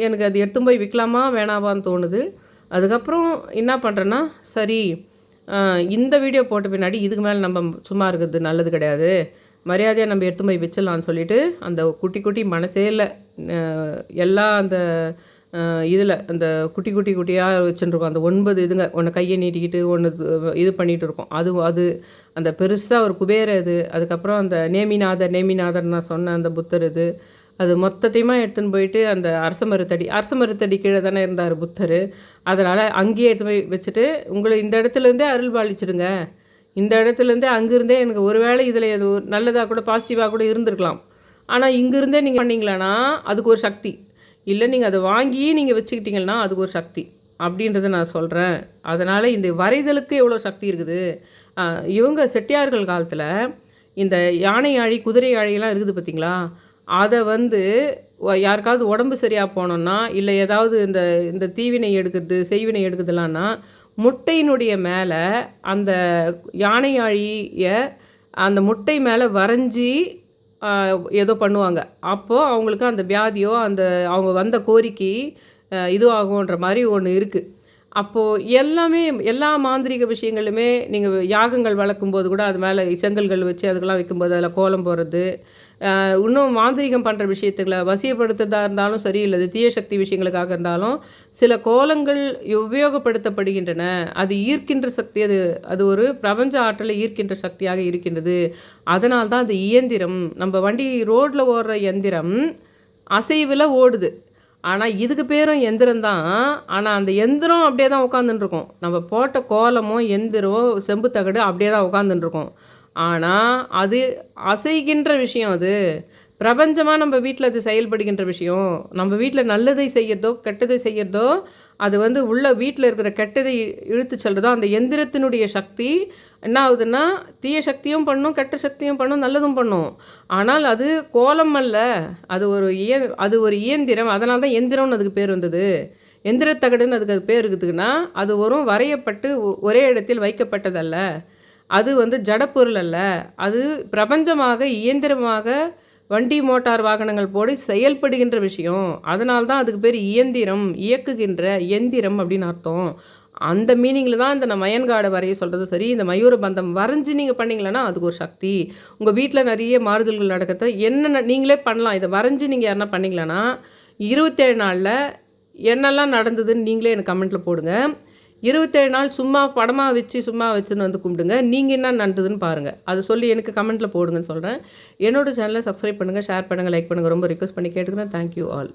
எனக்கு அது எடுத்து போய் விற்கலாமா வேணாவான்னு தோணுது. அதுக்கப்புறம் என்ன பண்ணுறேன்னா, சரி இந்த வீடியோ போட்ட பின்னாடி இதுக்கு மேலே நம்ம சும்மா இருக்கிறது நல்லது கிடையாது, மரியாதையாக நம்ம எடுத்து போய் வச்சிடலான்னு சொல்லிவிட்டு அந்த குட்டி மனசே இல்லை எல்லாம் அந்த இதில் அந்த குட்டியாக வச்சுருக்கோம். அந்த 9 இதுங்க, ஒன்று கையை நீட்டிக்கிட்டு ஒன்று இது பண்ணிகிட்டு இருக்கோம். அது அந்த பெருசாக ஒரு குபேர இது. அதுக்கப்புறம் அந்த நேமிநாதர் நான் சொன்ன அந்த புத்தர் இது, அது மொத்தத்தையுமா எடுத்துன்னு போயிட்டு அந்த அரச மரத்தடி கீழே தானே இருந்தார் புத்தர். அதனால் அங்கேயே எடுத்து போய் வச்சுட்டு, உங்களை இந்த இடத்துலேருந்தே அருள் பாலிச்சிடுங்க, இந்த இடத்துலேருந்தே அங்கேருந்தே எனக்கு ஒரு வேளை இதில் எது நல்லதாக கூட பாசிட்டிவாக கூட இருந்திருக்கலாம், ஆனால் இங்கேருந்தே நீங்கள் பண்ணிங்களான்னா அதுக்கு ஒரு சக்தி இல்லை, நீங்கள் அதை வாங்கி நீங்கள் வச்சுக்கிட்டீங்கன்னா அதுக்கு ஒரு சக்தி அப்படின்றத நான் சொல்கிறேன். அதனால் இந்த வரைதலுக்கு எவ்வளோ சக்தி இருக்குது. இவங்க செட்டியார்கள் காலத்தில் இந்த யானை ஆழி, குதிரை ஆழியெல்லாம் இருக்குது பார்த்திங்களா, அதை வந்து யாருக்காவது உடம்பு சரியாக போனோன்னா, இல்லை ஏதாவது இந்த தீவினை எடுக்கிறது செய்வினை எடுக்கிறதுலான்னா, முட்டையினுடைய மேலே அந்த யானை ஆழியை அந்த முட்டை மேலே வரைஞ்சி ஏதோ பண்ணுவாங்க. அப்போது அவங்களுக்கு அந்த வியாதியோ அந்த அவங்க வந்த கோரிக்கை இதுவாகுன்ற மாதிரி ஒன்று இருக்குது. அப்போது எல்லா மாந்திரிக விஷயங்களுமே நீங்கள் யாகங்கள் வளர்க்கும்போது கூட அது மேலே செங்கல்கள் வச்சு அதுக்கெல்லாம் வைக்கும்போது அதில் கோலம் போடுறது, இன்னும் மாந்திரிகம் பண்ணுற விஷயத்துக்களை வசியப்படுத்துறதா இருந்தாலும் சரி, இல்லை தீய சக்தி விஷயங்களுக்காக இருந்தாலும் சில கோலங்கள் உபயோகப்படுத்தப்படுகின்றன. அது ஈர்க்கின்ற சக்தி, அது ஒரு பிரபஞ்ச ஆற்றலை ஈர்க்கின்ற சக்தியாக இருக்கின்றது. அதனால்தான் அது இயந்திரம். நம்ம வண்டி ரோட்டில் ஓடுற எந்திரம் அசைவில் ஓடுது, ஆனால் இதுக்கு பேரும் எந்திரம் தான். ஆனால் அந்த எந்திரம் அப்படியே தான் உட்காந்துட்டுருக்கோம். நம்ம போட்ட கோலமும் எந்திரம் செம்பு தகடு அப்படியே தான் உட்காந்துட்டுருக்கோம். ஆனால் அது அசைகின்ற விஷயம். அது பிரபஞ்சமாக நம்ம வீட்டில் அது செயல்படுகின்ற விஷயம். நம்ம வீட்டில் நல்லதை செய்யறதோ கெட்டதை செய்யறதோ, அது வந்து உள்ள வீட்டில் இருக்கிற கெட்டதை இழுத்து செல்றதோ அந்த எந்திரத்தினுடைய சக்தி என்ன ஆகுதுன்னா, தீய சக்தியும் பண்ணும், கெட்ட சக்தியும் பண்ணும், நல்லதும் பண்ணும். ஆனால் அது கோலம் அல்ல, அது ஒரு இயந்திரம். அதனால தான் எந்திரம்னு அதுக்கு பேர் வந்தது. எந்திரத்தகடுன்னு அதுக்கு பேர் இருக்குதுன்னா, அது வரையப்பட்டு ஒரே இடத்தில் வைக்கப்பட்டதல்ல. அது வந்து ஜடப்பொருள் அல்ல. அது பிரபஞ்சமாக இயந்திரமாக வண்டி மோட்டார் வாகனங்கள் போடி செயல்படுகின்ற விஷயம். அதனால தான் அதுக்கு பேர் இயந்திரம், இயக்குகின்ற எந்திரம் அப்படின்னு அர்த்தம். அந்த மீனிங்கில் தான் இந்த மயன்காடை வரைய சொல்கிறது சரி. இந்த மயூர பந்தம் வரைஞ்சி நீங்கள் பண்ணிங்களன்னா அதுக்கு ஒரு சக்தி. உங்கள் வீட்டில் நிறைய மாறுதல்கள் நடக்கிறத என்னென்ன நீங்களே பண்ணலாம். இதை வரைஞ்சி நீங்கள் யாருன்னா பண்ணிங்களன்னா 27 நாளில் என்னெல்லாம் நடந்ததுன்னு நீங்களே எனக்கு கமெண்ட்டில் போடுங்க. 27 நாள் சும்மா படமாக வச்சு சும்மா வச்சுன்னு வந்து கும்பிடுங்க. நீங்கள் என்ன நடந்ததுன்னு பாருங்கள். அது சொல்லி எனக்கு கமெண்ட்டில் போடுங்கன்னு சொல்கிறேன். என்னோட சேனலை சப்ஸ்கிரைப் பண்ணுங்கள், ஷேர் பண்ணுங்கள், லைக் பண்ணுங்கள். ரொம்ப ரிக்வெஸ்ட் பண்ணி கேட்டுக்கிறேன். Thank you all.